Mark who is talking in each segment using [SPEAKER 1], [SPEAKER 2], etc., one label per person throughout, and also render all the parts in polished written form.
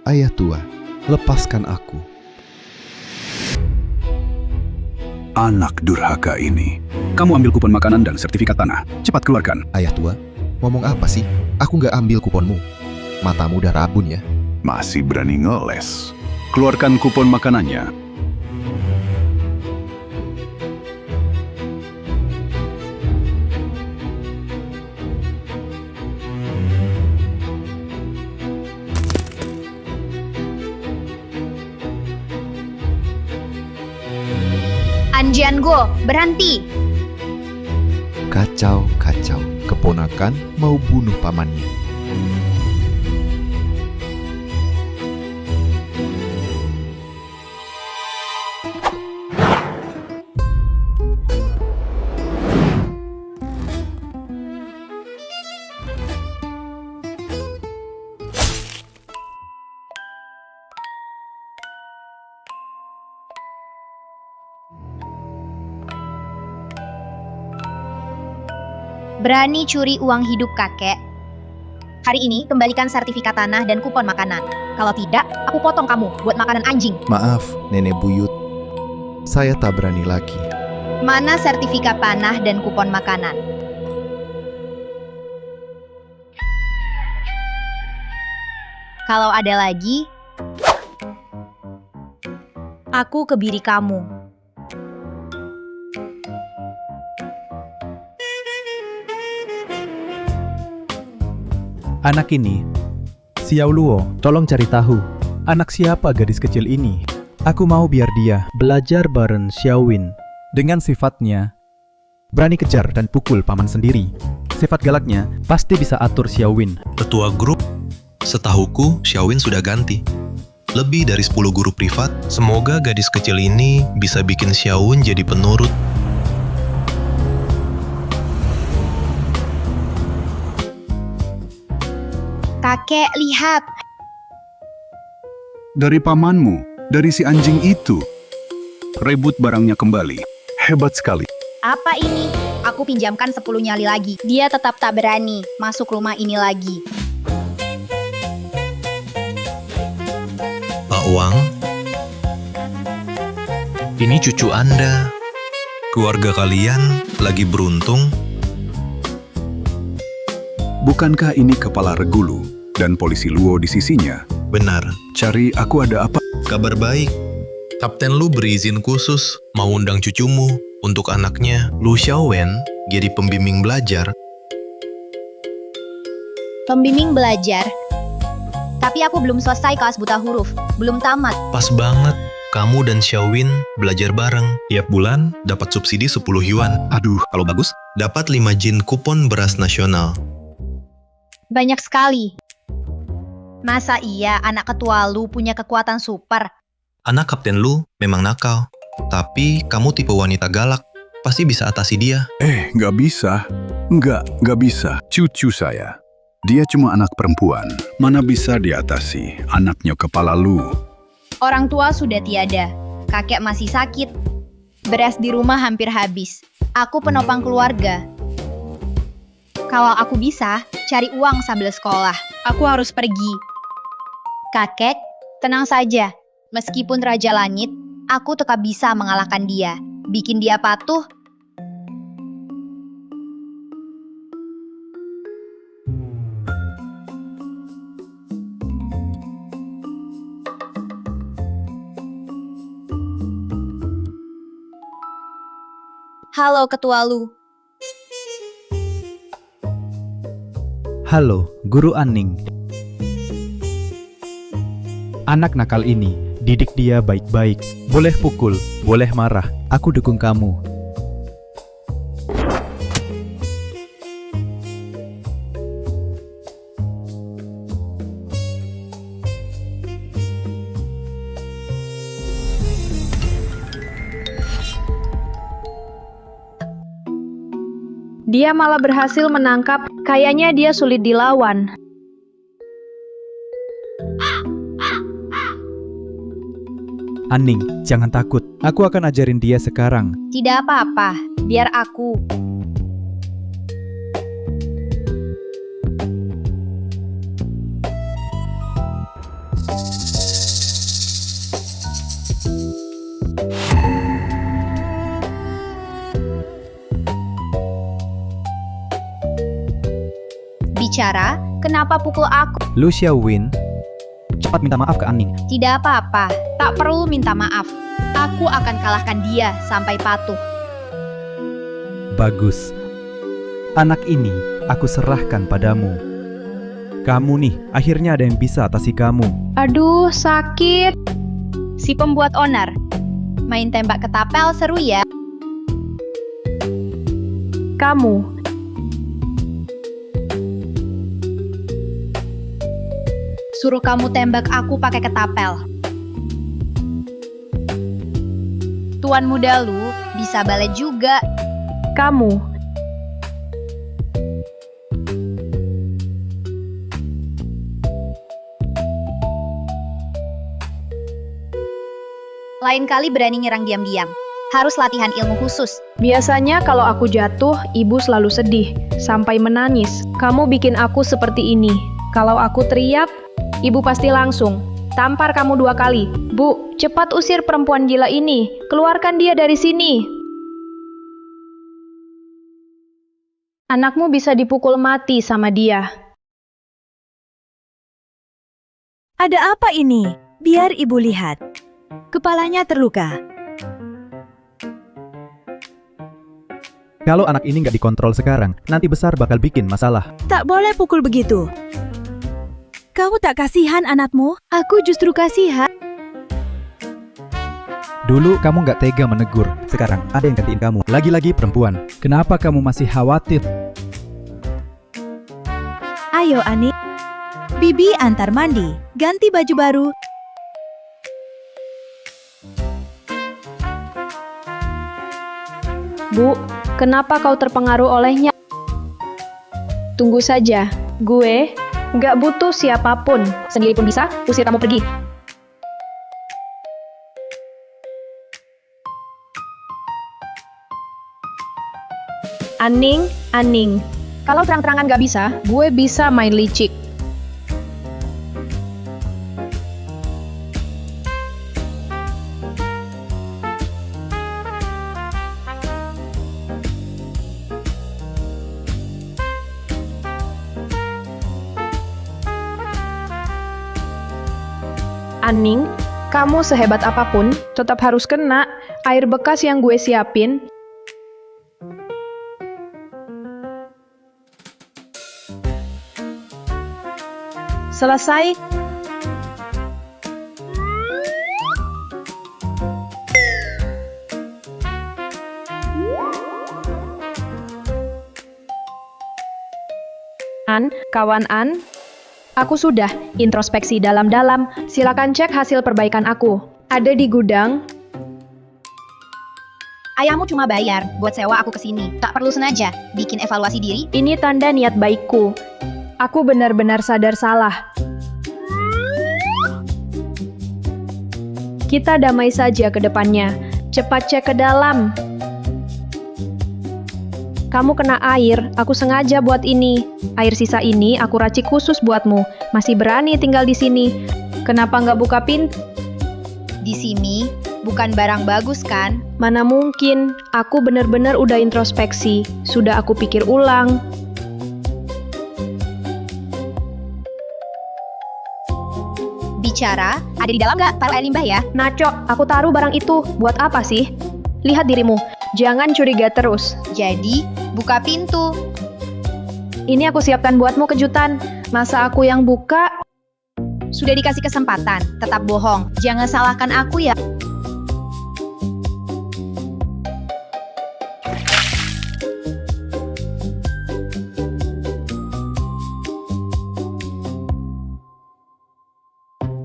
[SPEAKER 1] Ayah tua, lepaskan aku.
[SPEAKER 2] Anak durhaka ini. Kamu ambil kupon makanan dan sertifikat tanah. Cepat keluarkan.
[SPEAKER 1] Ayah tua, ngomong apa sih? Aku nggak ambil kuponmu. Matamu udah rabun ya.
[SPEAKER 2] Masih berani ngeles. Keluarkan kupon makanannya.
[SPEAKER 3] Anjiango, berhenti!
[SPEAKER 1] Kacau, kacau. Keponakan mau bunuh pamannya.
[SPEAKER 3] Berani curi uang hidup kakek? Hari ini kembalikan sertifikat tanah dan kupon makanan. Kalau tidak, aku potong kamu buat makanan anjing.
[SPEAKER 1] Maaf, Nenek Buyut. Saya tak berani lagi.
[SPEAKER 3] Mana sertifikat tanah dan kupon makanan? Kalau ada lagi, aku kebiri kamu.
[SPEAKER 4] Anak ini, Xiao Luo, tolong cari tahu, anak siapa gadis kecil ini? Aku mau biar dia belajar bareng Xiao Win. Dengan sifatnya, berani kejar dan pukul paman sendiri. Sifat galaknya pasti bisa atur Xiao Win.
[SPEAKER 5] Ketua grup, setahuku Xiaowin sudah ganti. Lebih dari 10 guru privat, semoga gadis kecil ini bisa bikin Xiaowin jadi penurut.
[SPEAKER 3] Kakek, lihat.
[SPEAKER 2] Dari pamanmu, dari si anjing itu. Rebut barangnya kembali. Hebat sekali.
[SPEAKER 3] Apa ini? Aku pinjamkan 10 nyali lagi. Dia tetap tak berani masuk rumah ini lagi.
[SPEAKER 5] Pak Wang, ini cucu Anda. Keluarga kalian lagi beruntung.
[SPEAKER 2] Bukankah ini kepala Regulu dan polisi Luo di sisinya?
[SPEAKER 5] Benar,
[SPEAKER 2] Cari aku ada apa?
[SPEAKER 5] kabar baik. Kapten Lu berizin khusus mau undang cucumu untuk anaknya Lu Xiaowen jadi pembimbing belajar.
[SPEAKER 3] Pembimbing belajar. Tapi aku belum selesai kelas buta huruf. Belum tamat.
[SPEAKER 5] Pas banget, kamu dan Xiaowin belajar bareng. Tiap bulan dapat subsidi 10 yuan.
[SPEAKER 2] Aduh, kalau bagus.
[SPEAKER 5] Dapat 5 jin kupon beras nasional.
[SPEAKER 3] Banyak sekali. Masa iya anak ketua Lu punya kekuatan super?
[SPEAKER 5] Anak Kapten Lu memang nakal, tapi kamu tipe wanita galak. Pasti bisa atasi dia.
[SPEAKER 2] Nggak bisa. Nggak bisa. Cucu saya. Dia cuma anak perempuan. Mana bisa diatasi anaknya kepala Lu.
[SPEAKER 3] Orang tua sudah tiada. Kakek masih sakit. Beras di rumah hampir habis. Aku penopang keluarga. Kalau aku bisa, cari uang sambil sekolah. Aku harus pergi. Kakek, tenang saja. Meskipun Raja Langit, aku tetap bisa mengalahkan dia. Bikin dia patuh. Halo Ketua Lu.
[SPEAKER 4] Halo, Guru Anning. Anak nakal ini, didik dia baik-baik. Boleh pukul, boleh marah. Aku dukung kamu.
[SPEAKER 6] Dia malah berhasil menangkap. Kayaknya dia sulit dilawan.
[SPEAKER 4] Anning, jangan takut. Aku akan ajarin dia sekarang.
[SPEAKER 3] Tidak apa-apa, biar aku. Bicara, kenapa pukul aku?
[SPEAKER 4] Lu Xiaowin, cepat minta maaf ke Anning.
[SPEAKER 3] Tidak apa-apa, tak perlu minta maaf. Aku akan kalahkan dia sampai patuh.
[SPEAKER 4] Bagus. Anak ini aku serahkan padamu. Kamu nih, akhirnya ada yang bisa atasi kamu.
[SPEAKER 6] Aduh, sakit.
[SPEAKER 3] Si pembuat onar. Main tembak ketapel seru ya.
[SPEAKER 6] Kamu.
[SPEAKER 3] Suruh kamu tembak aku pakai ketapel. Tuan muda lu bisa balet juga.
[SPEAKER 6] Kamu.
[SPEAKER 3] Lain kali berani nyerang diam-diam. Harus latihan ilmu khusus.
[SPEAKER 6] Biasanya kalau aku jatuh, ibu selalu sedih, sampai menangis. Kamu bikin aku seperti ini. Kalau aku teriak, ibu pasti langsung tampar kamu 2 kali. Bu, cepat usir perempuan gila ini. Keluarkan dia dari sini. Anakmu bisa dipukul mati sama dia.
[SPEAKER 7] Ada apa ini? Biar ibu lihat. Kepalanya terluka.
[SPEAKER 4] Kalau anak ini nggak dikontrol sekarang, nanti besar bakal bikin masalah.
[SPEAKER 7] Tak boleh pukul begitu. Kau tak kasihan anakmu?
[SPEAKER 3] Aku justru kasihan.
[SPEAKER 4] Dulu kamu nggak tega menegur, sekarang ada yang gantiin kamu. Lagi-lagi perempuan. Kenapa kamu masih khawatir?
[SPEAKER 7] Ayo Ani. Bibi antar mandi. Ganti baju baru.
[SPEAKER 6] Bu, kenapa kau terpengaruh olehnya? Tunggu saja, gue nggak butuh siapapun. Sendiri pun bisa, usir kamu pergi. Aning. Kalau terang-terangan nggak bisa, gue bisa main licik. Aning, kamu sehebat apapun, tetap harus kena air bekas yang gue siapin. Selesai. Kawan An, aku sudah introspeksi dalam-dalam. Silakan cek hasil perbaikan aku. Ada di gudang.
[SPEAKER 3] Ayahmu cuma bayar buat sewa aku kesini. Tak perlu sengaja bikin evaluasi diri.
[SPEAKER 6] Ini tanda niat baikku. Aku benar-benar sadar salah. Kita damai saja ke depannya. Cepat cek ke dalam. Kamu kena air, aku sengaja buat ini. Air sisa ini aku racik khusus buatmu. Masih berani tinggal di sini. Kenapa nggak buka pintu?
[SPEAKER 3] Di sini bukan barang bagus kan?
[SPEAKER 6] Mana mungkin, aku benar-benar udah introspeksi. Sudah aku pikir ulang.
[SPEAKER 3] Bicara, ada di dalam nggak? Taruh air limbah ya.
[SPEAKER 6] Nacok, aku taruh barang itu. Buat apa sih? Lihat dirimu, jangan curiga terus.
[SPEAKER 3] Jadi, buka pintu.
[SPEAKER 6] Ini aku siapkan buatmu kejutan. Masa aku yang buka?
[SPEAKER 3] Sudah dikasih kesempatan, tetap bohong. Jangan salahkan aku ya.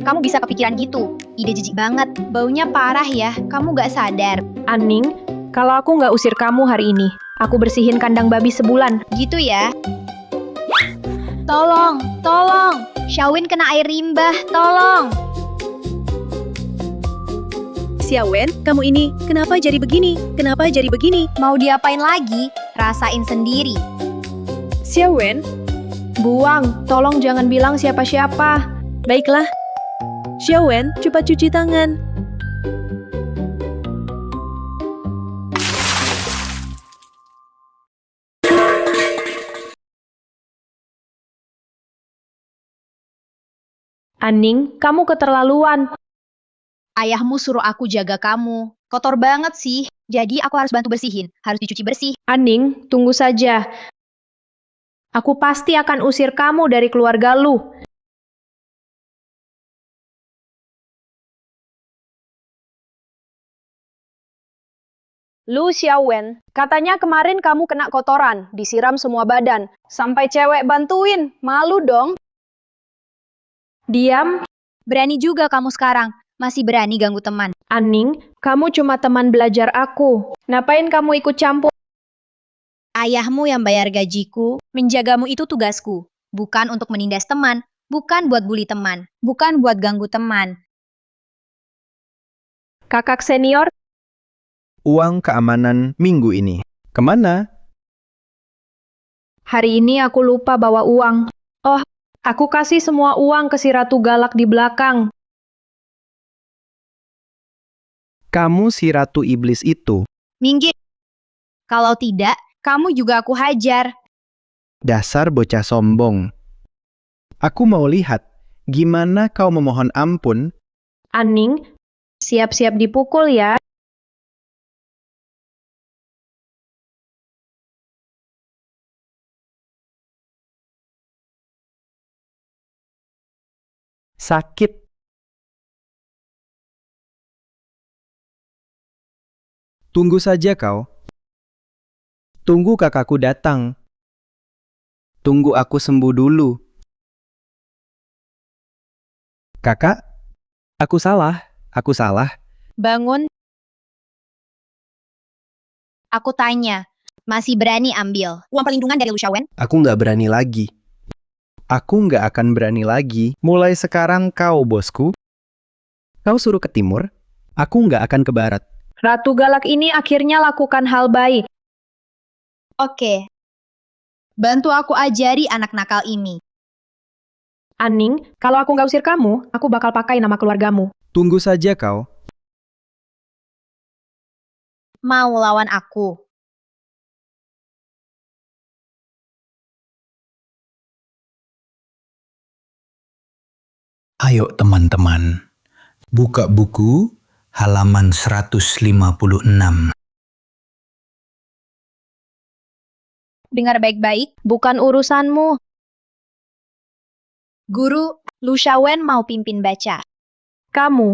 [SPEAKER 3] Kamu bisa kepikiran gitu. Ide jijik banget. Baunya parah ya. Kamu gak sadar.
[SPEAKER 6] Aning, kalau aku nggak usir kamu hari ini, aku bersihin kandang babi sebulan.
[SPEAKER 3] Gitu ya. Tolong. Xiaowin kena air limbah. Tolong.
[SPEAKER 7] Xiaowen, kamu ini kenapa jadi begini? Kenapa jadi begini?
[SPEAKER 3] Mau diapain lagi? Rasain sendiri.
[SPEAKER 6] Xiaowen, buang. Tolong jangan bilang siapa-siapa.
[SPEAKER 7] Baiklah.
[SPEAKER 6] Xiaowen, cepat cuci tangan. Aning, kamu keterlaluan.
[SPEAKER 3] Ayahmu suruh aku jaga kamu. Kotor banget sih. Jadi aku harus bantu bersihin. Harus dicuci bersih.
[SPEAKER 6] Aning, tunggu saja. Aku pasti akan usir kamu dari keluarga Lu. Lu Xiaowen, katanya kemarin kamu kena kotoran, disiram semua badan. Sampai cewek bantuin, malu dong. Diam,
[SPEAKER 3] Berani juga kamu sekarang. Masih berani ganggu teman.
[SPEAKER 6] Aning, kamu cuma teman belajar aku. Ngapain kamu ikut campur?
[SPEAKER 3] Ayahmu yang bayar gajiku. Menjagamu itu tugasku. Bukan untuk menindas teman. Bukan buat bully teman. Bukan buat ganggu teman.
[SPEAKER 6] Kakak senior,
[SPEAKER 4] Uang keamanan minggu ini. Kemana?
[SPEAKER 6] hari ini aku lupa bawa uang. Oh, aku kasih semua uang ke si Ratu Galak di belakang.
[SPEAKER 4] Kamu si Ratu Iblis itu.
[SPEAKER 3] Minggir. Kalau tidak, kamu juga aku hajar.
[SPEAKER 4] Dasar bocah sombong. Aku mau lihat gimana kau memohon ampun.
[SPEAKER 6] Aning, siap-siap dipukul ya.
[SPEAKER 4] Sakit. Tunggu saja kau. Tunggu kakakku datang. Tunggu aku sembuh dulu. Kakak, aku salah. Aku salah.
[SPEAKER 3] Bangun. Aku tanya. Masih berani ambil uang perlindungan dari Lu Xiaowen?
[SPEAKER 4] Aku nggak berani lagi. Aku nggak akan berani lagi. Mulai sekarang kau, bosku. Kau suruh ke timur, aku nggak akan ke barat.
[SPEAKER 6] Ratu Galak ini akhirnya lakukan hal baik.
[SPEAKER 3] Oke. Bantu aku ajari anak nakal ini.
[SPEAKER 6] Aning, kalau aku nggak usir kamu, aku bakal pakai nama keluargamu.
[SPEAKER 4] Tunggu saja kau.
[SPEAKER 3] Mau lawan aku?
[SPEAKER 8] Ayo teman-teman, buka buku halaman 156.
[SPEAKER 3] Dengar baik-baik.
[SPEAKER 6] Bukan urusanmu.
[SPEAKER 3] Guru, Lu Xiaowen mau pimpin baca.
[SPEAKER 6] Kamu.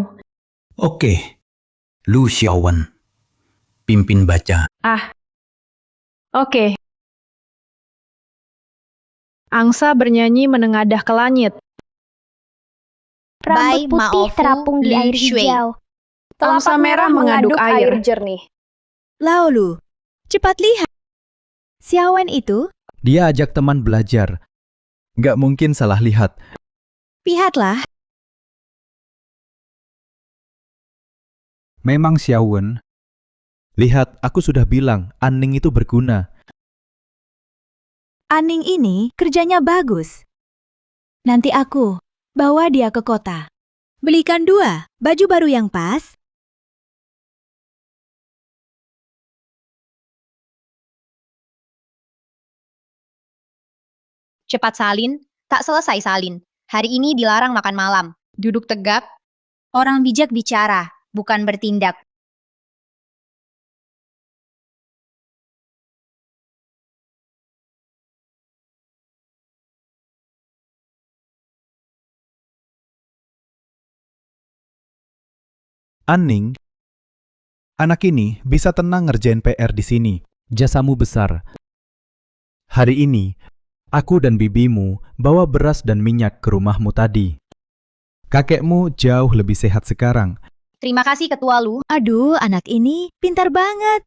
[SPEAKER 8] Oke, Lu Xiaowen, pimpin baca.
[SPEAKER 6] Oke. Angsa bernyanyi menengadah ke langit.
[SPEAKER 3] Rambut putih terapung di air hijau.
[SPEAKER 6] Angsa merah mengaduk air jernih.
[SPEAKER 7] Laulu, cepat lihat. Xiaowen itu,
[SPEAKER 4] Dia ajak teman belajar. Nggak mungkin salah lihat.
[SPEAKER 7] lihatlah.
[SPEAKER 4] Memang Xiaowen. Lihat, aku sudah bilang, Aning itu berguna.
[SPEAKER 7] Aning ini kerjanya bagus. Nanti aku bawa dia ke kota. Belikan 2 baju baru yang pas.
[SPEAKER 3] Cepat salin, tak selesai salin. Hari ini dilarang makan malam. Duduk tegak. Orang bijak bicara, bukan bertindak.
[SPEAKER 4] Aning, anak ini bisa tenang ngerjain PR di sini. Jasamu besar. Hari ini, aku dan bibimu bawa beras dan minyak ke rumahmu tadi. Kakekmu jauh lebih sehat sekarang.
[SPEAKER 3] Terima kasih Ketua Lu.
[SPEAKER 7] Aduh, anak ini pintar banget.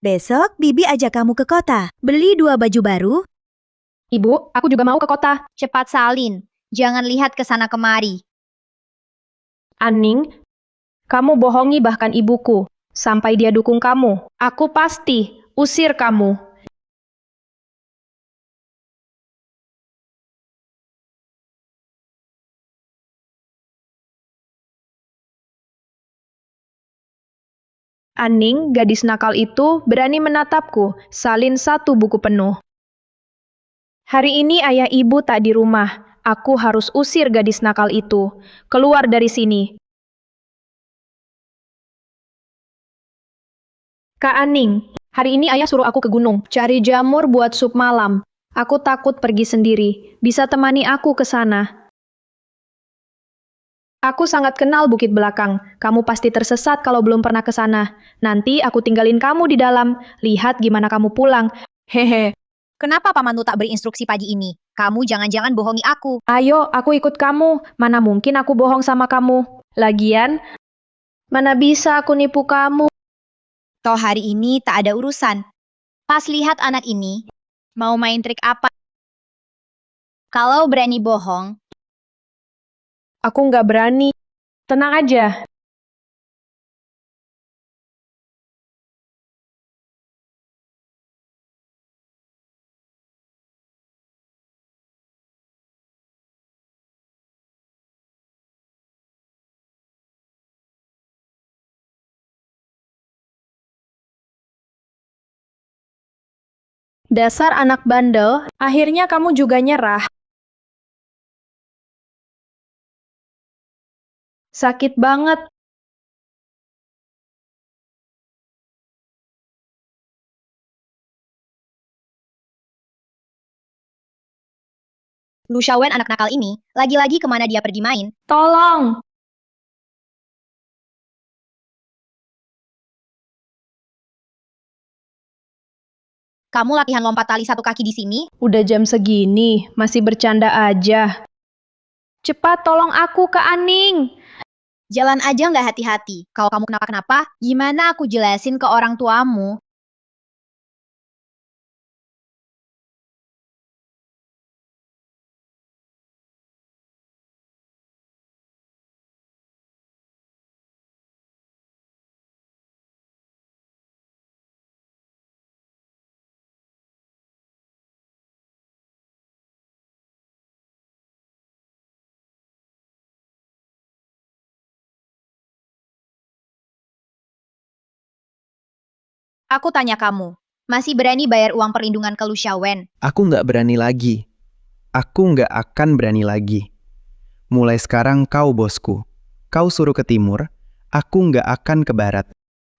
[SPEAKER 7] Besok Bibi ajak kamu ke kota. Beli 2 baju baru.
[SPEAKER 6] Ibu, aku juga mau ke kota.
[SPEAKER 3] Cepat salin. Jangan lihat ke sana kemari.
[SPEAKER 6] Aning, kamu bohongi bahkan ibuku. Sampai dia dukung kamu. Aku pasti usir kamu. Aning, gadis nakal itu, berani menatapku, salin 1 buku penuh. Hari ini ayah ibu tak di rumah. Aku harus usir gadis nakal itu. Keluar dari sini. Kak Aning, hari ini ayah suruh aku ke gunung, cari jamur buat sup malam. Aku takut pergi sendiri. Bisa temani aku ke sana. Aku sangat kenal Bukit Belakang. Kamu pasti tersesat kalau belum pernah ke sana. Nanti aku tinggalin kamu di dalam. Lihat gimana kamu pulang. Hehe.
[SPEAKER 3] Kenapa pamanmu tak beri instruksi pagi ini? Kamu jangan-jangan bohongi aku.
[SPEAKER 6] Ayo, aku ikut kamu. Mana mungkin aku bohong sama kamu. Lagian, mana bisa aku nipu kamu.
[SPEAKER 3] Toh hari ini tak ada urusan. Pas lihat anak ini, mau main trik apa? Kalau berani bohong,
[SPEAKER 6] Aku nggak berani. Tenang aja. Dasar anak bandel, akhirnya kamu juga nyerah. Sakit banget.
[SPEAKER 3] Lu Xiaowen anak nakal ini, lagi-lagi kemana dia pergi main?
[SPEAKER 6] Tolong.
[SPEAKER 3] Kamu latihan lompat tali 1 kaki di sini?
[SPEAKER 6] Udah jam segini, masih bercanda aja. Cepat tolong aku, Kak Aning.
[SPEAKER 3] Jalan aja nggak hati-hati. Kalau kamu kenapa-kenapa, gimana aku jelasin ke orang tuamu? Aku tanya kamu, masih berani bayar uang perlindungan ke Lu Xiaowen?
[SPEAKER 4] Aku nggak berani lagi. Aku nggak akan berani lagi. Mulai sekarang kau bosku. Kau suruh ke timur, aku nggak akan ke barat.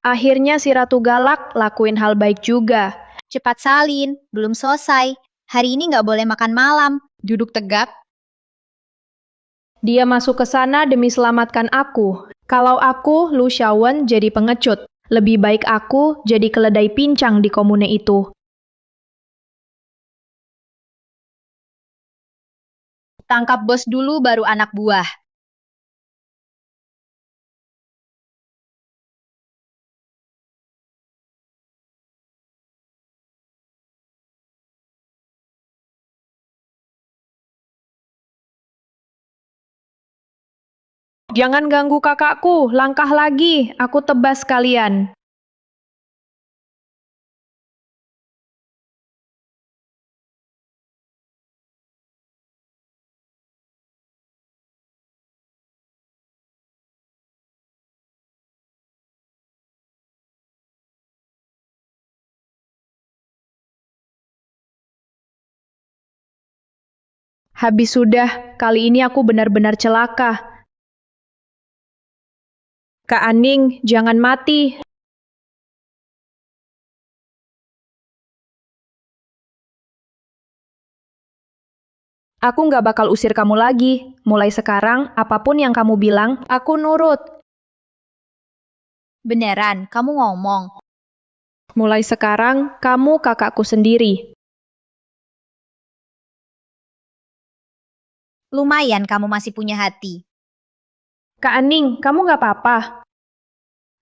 [SPEAKER 6] Akhirnya si Ratu Galak lakuin hal baik juga.
[SPEAKER 3] Cepat salin, belum selesai. Hari ini nggak boleh makan malam. Duduk tegak.
[SPEAKER 6] Dia masuk ke sana demi selamatkan aku. Kalau aku, Lu Xiaowen, jadi pengecut. Lebih baik aku jadi keledai pincang di komune itu.
[SPEAKER 3] Tangkap bos dulu baru anak buah.
[SPEAKER 6] Jangan ganggu kakakku, langkah lagi, aku tebas kalian. Habis sudah, kali ini aku benar-benar celaka. Kak Aning, jangan mati. Aku nggak bakal usir kamu lagi. Mulai sekarang, apapun yang kamu bilang, aku nurut.
[SPEAKER 3] Beneran, kamu ngomong.
[SPEAKER 6] Mulai sekarang, kamu kakakku sendiri.
[SPEAKER 3] Lumayan kamu masih punya hati.
[SPEAKER 6] Kak Aning, kamu nggak apa-apa?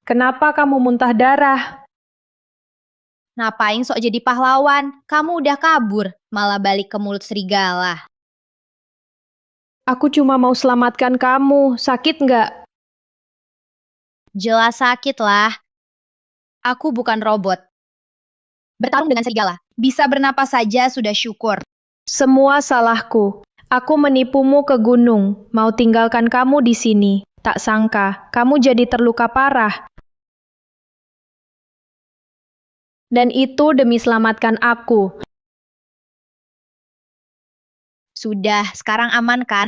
[SPEAKER 6] Kenapa kamu muntah darah?
[SPEAKER 3] Ngapain sok jadi pahlawan? Kamu udah kabur, malah balik ke mulut serigala.
[SPEAKER 6] Aku cuma mau selamatkan kamu. Sakit nggak?
[SPEAKER 3] Jelas sakit lah. Aku bukan robot. Bertarung dengan serigala. Bisa bernapas saja sudah syukur.
[SPEAKER 6] Semua salahku. Aku menipumu ke gunung, mau tinggalkan kamu di sini. Tak sangka, kamu jadi terluka parah. Dan itu demi selamatkan aku.
[SPEAKER 3] Sudah, sekarang aman kan?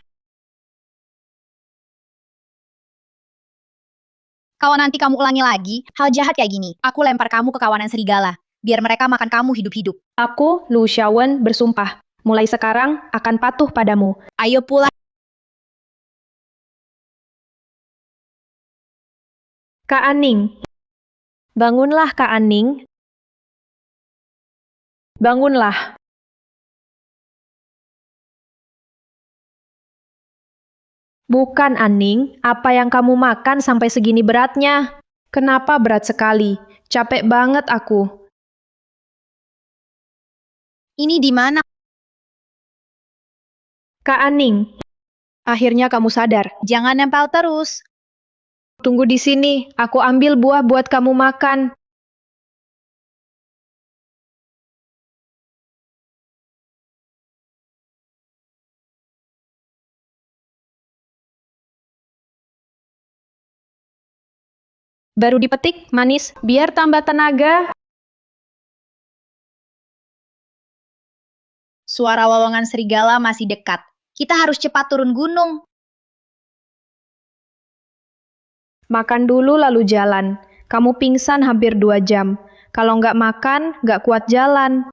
[SPEAKER 3] Kalau nanti kamu ulangi lagi, hal jahat kayak gini, aku lempar kamu ke kawanan serigala. Biar mereka makan kamu hidup-hidup.
[SPEAKER 6] Aku, Lu Xiaowen, bersumpah. Mulai sekarang akan patuh padamu.
[SPEAKER 3] Ayo pulang.
[SPEAKER 6] Kak Aning. Bangunlah, Kak Aning. Bangunlah. Bukan, Aning. Apa yang kamu makan sampai segini beratnya? Kenapa berat sekali? Capek banget aku.
[SPEAKER 3] Ini di mana?
[SPEAKER 6] Kak Aning, akhirnya kamu sadar.
[SPEAKER 3] Jangan nempel terus.
[SPEAKER 6] Tunggu di sini, aku ambil buah buat kamu makan. Baru dipetik, manis, biar tambah tenaga.
[SPEAKER 3] Suara wawangan serigala masih dekat. Kita harus cepat turun gunung.
[SPEAKER 6] Makan dulu lalu jalan. Kamu pingsan hampir 2 jam. Kalau nggak makan, nggak kuat jalan.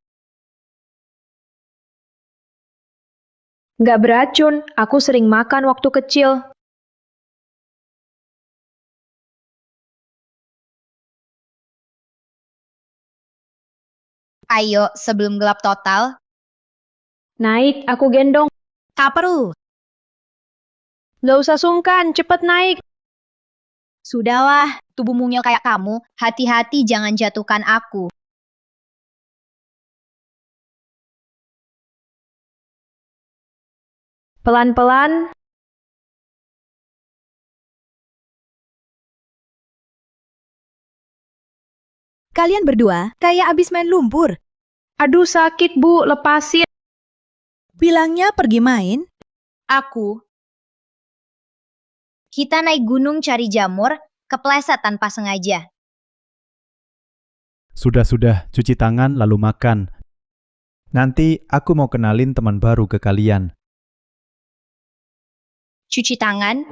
[SPEAKER 6] Nggak beracun, aku sering makan waktu kecil.
[SPEAKER 3] Ayo, sebelum gelap total.
[SPEAKER 6] Naik, aku gendong.
[SPEAKER 3] Tak perlu.
[SPEAKER 6] Nggak usah sungkan, cepet naik.
[SPEAKER 3] Sudahlah, tubuh mungil kayak kamu, hati-hati jangan jatuhkan aku.
[SPEAKER 6] Pelan-pelan.
[SPEAKER 7] Kalian berdua kayak abis main lumpur.
[SPEAKER 6] Aduh sakit bu, lepasin.
[SPEAKER 7] Bilangnya pergi main.
[SPEAKER 3] Aku. Kita naik gunung cari jamur, kepleset tanpa sengaja.
[SPEAKER 4] Sudah, cuci tangan lalu makan. Nanti aku mau kenalin teman baru ke kalian.
[SPEAKER 3] Cuci tangan.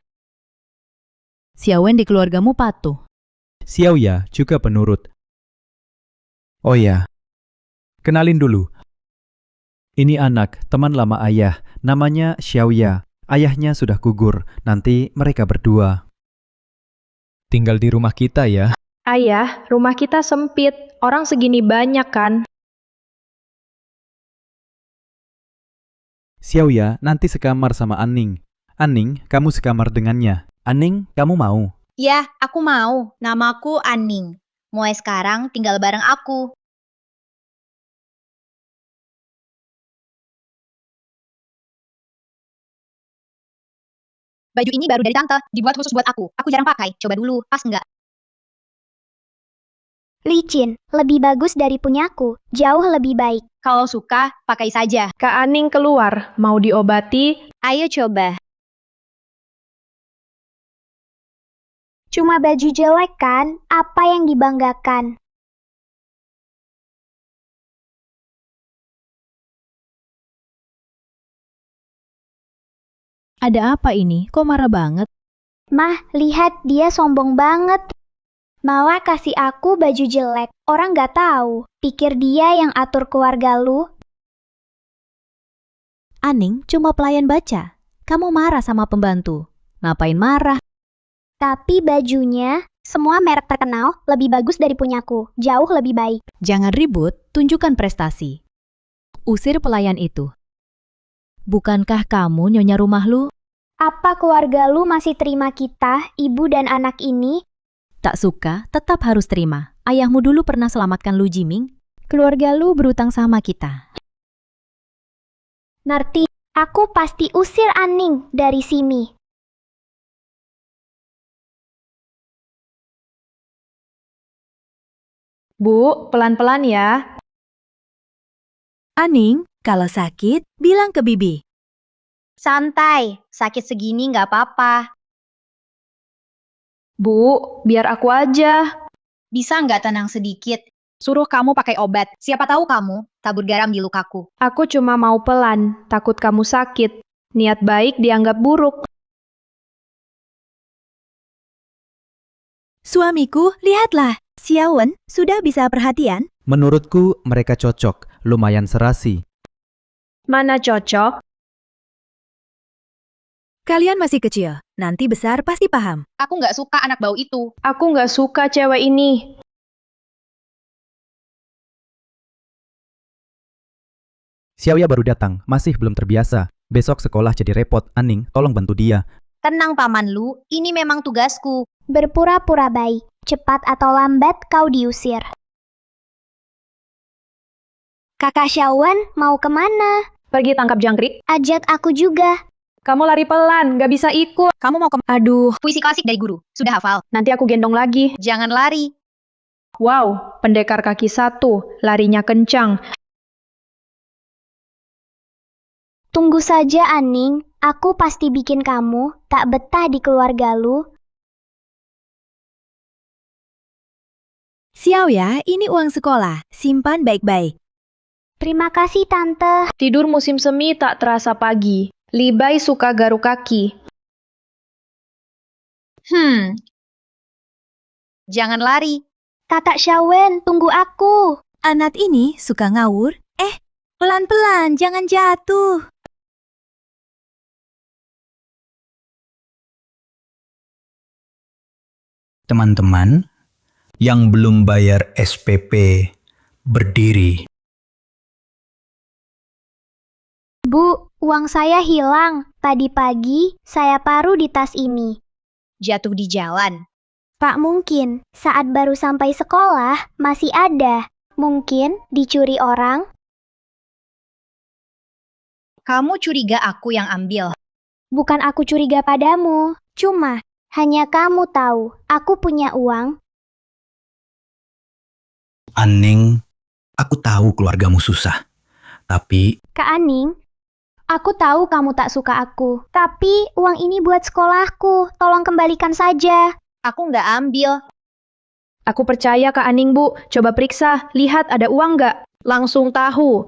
[SPEAKER 7] Xiaowen di keluargamu patuh.
[SPEAKER 4] Xiaoya juga penurut. Oh ya, kenalin dulu. Ini anak, teman lama ayah. Namanya Xiaoya. Ayahnya sudah gugur. Nanti mereka berdua tinggal di rumah kita ya.
[SPEAKER 6] Ayah, rumah kita sempit. Orang segini banyak kan?
[SPEAKER 4] Xiaoya nanti sekamar sama Aning. Aning, kamu sekamar dengannya. Aning, kamu mau?
[SPEAKER 3] Ya, aku mau. Namaku Aning. Mulai sekarang tinggal bareng aku. Baju ini baru dari tante, dibuat khusus buat aku. Aku jarang pakai, coba dulu, pas nggak?
[SPEAKER 9] Licin, lebih bagus dari punyaku, jauh lebih baik.
[SPEAKER 3] Kalau suka, pakai saja.
[SPEAKER 6] Kak Aning keluar, mau diobati?
[SPEAKER 3] Ayo coba.
[SPEAKER 9] Cuma baju jelek kan? Apa yang dibanggakan?
[SPEAKER 7] Ada apa ini? Kok marah banget?
[SPEAKER 9] Mah, lihat dia sombong banget. Malah kasih aku baju jelek. Orang nggak tahu. Pikir dia yang atur keluarga lu.
[SPEAKER 7] Aning cuma pelayan baca. Kamu marah sama pembantu. Ngapain marah?
[SPEAKER 9] Tapi bajunya, semua merek terkenal, lebih bagus dari punyaku. Jauh lebih baik.
[SPEAKER 7] Jangan ribut, tunjukkan prestasi. Usir pelayan itu. Bukankah kamu nyonya rumah lu?
[SPEAKER 9] Apa keluarga lu masih terima kita, ibu dan anak ini?
[SPEAKER 7] Tak suka, tetap harus terima. Ayahmu dulu pernah selamatkan Lu Jiming. Keluarga lu berutang sama kita.
[SPEAKER 9] Ngerti, aku pasti usir Aning dari sini.
[SPEAKER 6] Bu, pelan-pelan ya.
[SPEAKER 7] Aning, kalau sakit, bilang ke Bibi.
[SPEAKER 3] Santai, sakit segini nggak apa-apa.
[SPEAKER 6] Bu, biar aku aja.
[SPEAKER 3] Bisa nggak tenang sedikit? Suruh kamu pakai obat. Siapa tahu kamu tabur garam di lukaku.
[SPEAKER 6] Aku cuma mau pelan, takut kamu sakit. Niat baik dianggap buruk.
[SPEAKER 7] Suamiku, lihatlah. Xiaowen sudah bisa perhatian.
[SPEAKER 4] Menurutku mereka cocok, lumayan serasi.
[SPEAKER 6] Mana cocok?
[SPEAKER 7] Kalian masih kecil, nanti besar pasti paham.
[SPEAKER 3] Aku nggak suka anak bau itu.
[SPEAKER 6] Aku nggak suka cewek ini.
[SPEAKER 4] Xiaoya baru datang, masih belum terbiasa. Besok sekolah jadi repot, Aning, tolong bantu dia.
[SPEAKER 3] Tenang Paman Lu, ini memang tugasku.
[SPEAKER 9] Berpura-pura baik. Cepat atau lambat kau diusir. Kakak Xiaowen mau kemana?
[SPEAKER 6] Pergi tangkap jangkrik.
[SPEAKER 9] Ajak aku juga.
[SPEAKER 6] Kamu lari pelan, nggak bisa ikut.
[SPEAKER 3] Kamu mau
[SPEAKER 6] Aduh,
[SPEAKER 3] puisi klasik dari guru? Sudah hafal?
[SPEAKER 6] nanti aku gendong lagi.
[SPEAKER 3] Jangan lari.
[SPEAKER 6] Wow, pendekar kaki 1, larinya kencang.
[SPEAKER 9] Tunggu saja, Aning. Aku pasti bikin kamu tak betah di keluarga lu.
[SPEAKER 7] Xiaoya, ini uang sekolah. Simpan baik-baik.
[SPEAKER 9] Terima kasih, Tante.
[SPEAKER 6] Tidur musim semi tak terasa pagi. Libai suka garuk kaki.
[SPEAKER 3] Jangan lari.
[SPEAKER 9] Kakak Xiaowen, tunggu aku.
[SPEAKER 7] Anak ini suka ngawur. Pelan-pelan, jangan jatuh.
[SPEAKER 8] Teman-teman yang belum bayar SPP berdiri.
[SPEAKER 9] Bu, uang saya hilang. Tadi pagi, saya taruh di tas ini.
[SPEAKER 3] Jatuh di jalan.
[SPEAKER 9] Tak mungkin, saat baru sampai sekolah, masih ada. Mungkin dicuri orang.
[SPEAKER 3] Kamu curiga aku yang ambil.
[SPEAKER 9] Bukan aku curiga padamu. Cuma, hanya kamu tahu, aku punya uang.
[SPEAKER 8] Aning, aku tahu keluargamu susah. Tapi
[SPEAKER 9] Kak Aning, aku tahu kamu tak suka aku. Tapi, uang ini buat sekolahku. Tolong kembalikan saja.
[SPEAKER 3] Aku nggak ambil.
[SPEAKER 6] Aku percaya Kak Aning, Bu. Coba periksa, lihat ada uang nggak? Langsung tahu.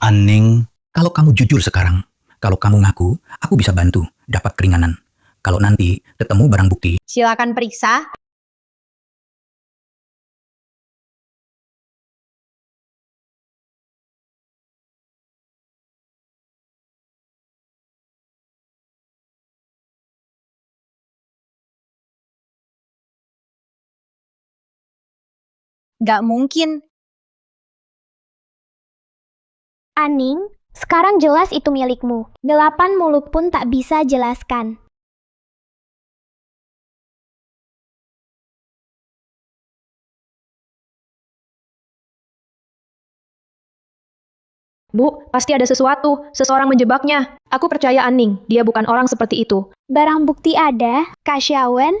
[SPEAKER 8] Aning, kalau kamu jujur sekarang, kalau kamu ngaku, aku bisa bantu dapat keringanan. Kalau nanti ketemu barang bukti,
[SPEAKER 3] Silakan periksa. Nggak mungkin.
[SPEAKER 9] Aning, sekarang jelas itu milikmu. 8 mulut pun tak bisa jelaskan.
[SPEAKER 6] Bu, pasti ada sesuatu. Seseorang menjebaknya. Aku percaya Aning, dia bukan orang seperti itu.
[SPEAKER 9] Barang bukti ada, Kak Xiaowen.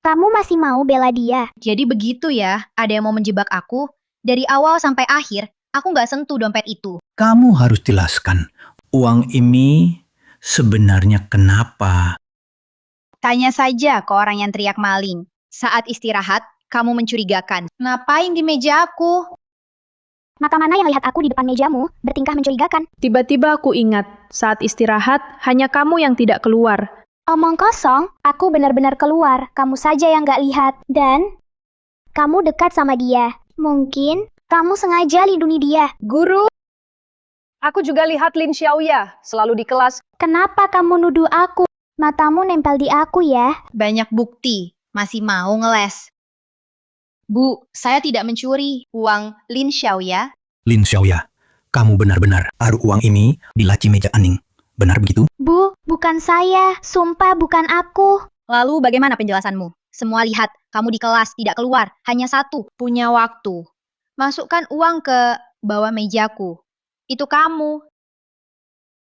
[SPEAKER 9] Kamu masih mau bela dia?
[SPEAKER 3] Jadi begitu ya, ada yang mau menjebak aku. Dari awal sampai akhir, aku nggak sentuh dompet itu.
[SPEAKER 8] kamu harus jelaskan uang ini sebenarnya kenapa.
[SPEAKER 3] Tanya saja ke orang yang teriak maling. Saat istirahat, kamu mencurigakan. Ngapain di meja aku?
[SPEAKER 9] Mata mana yang lihat aku di depan mejamu, bertingkah mencurigakan?
[SPEAKER 6] Tiba-tiba aku ingat, saat istirahat, hanya kamu yang tidak keluar.
[SPEAKER 9] Omong kosong, aku benar-benar keluar. Kamu saja yang gak lihat. Dan, kamu dekat sama dia. Mungkin, kamu sengaja lindungi dia.
[SPEAKER 6] Guru! Aku juga lihat Lin Xiaoya, selalu di kelas.
[SPEAKER 9] Kenapa kamu nuduh aku? Matamu nempel di aku ya.
[SPEAKER 3] Banyak bukti, masih mau ngeles. Bu, saya tidak mencuri uang Lin Xiaoya.
[SPEAKER 8] Lin Xiaoya, kamu benar-benar taruh uang ini di laci meja Aning. Benar begitu?
[SPEAKER 9] Bu, bukan saya. Sumpah bukan aku.
[SPEAKER 3] Lalu bagaimana penjelasanmu? Semua lihat, kamu di kelas tidak keluar, hanya satu, punya waktu. Masukkan uang ke bawah mejaku. Itu kamu.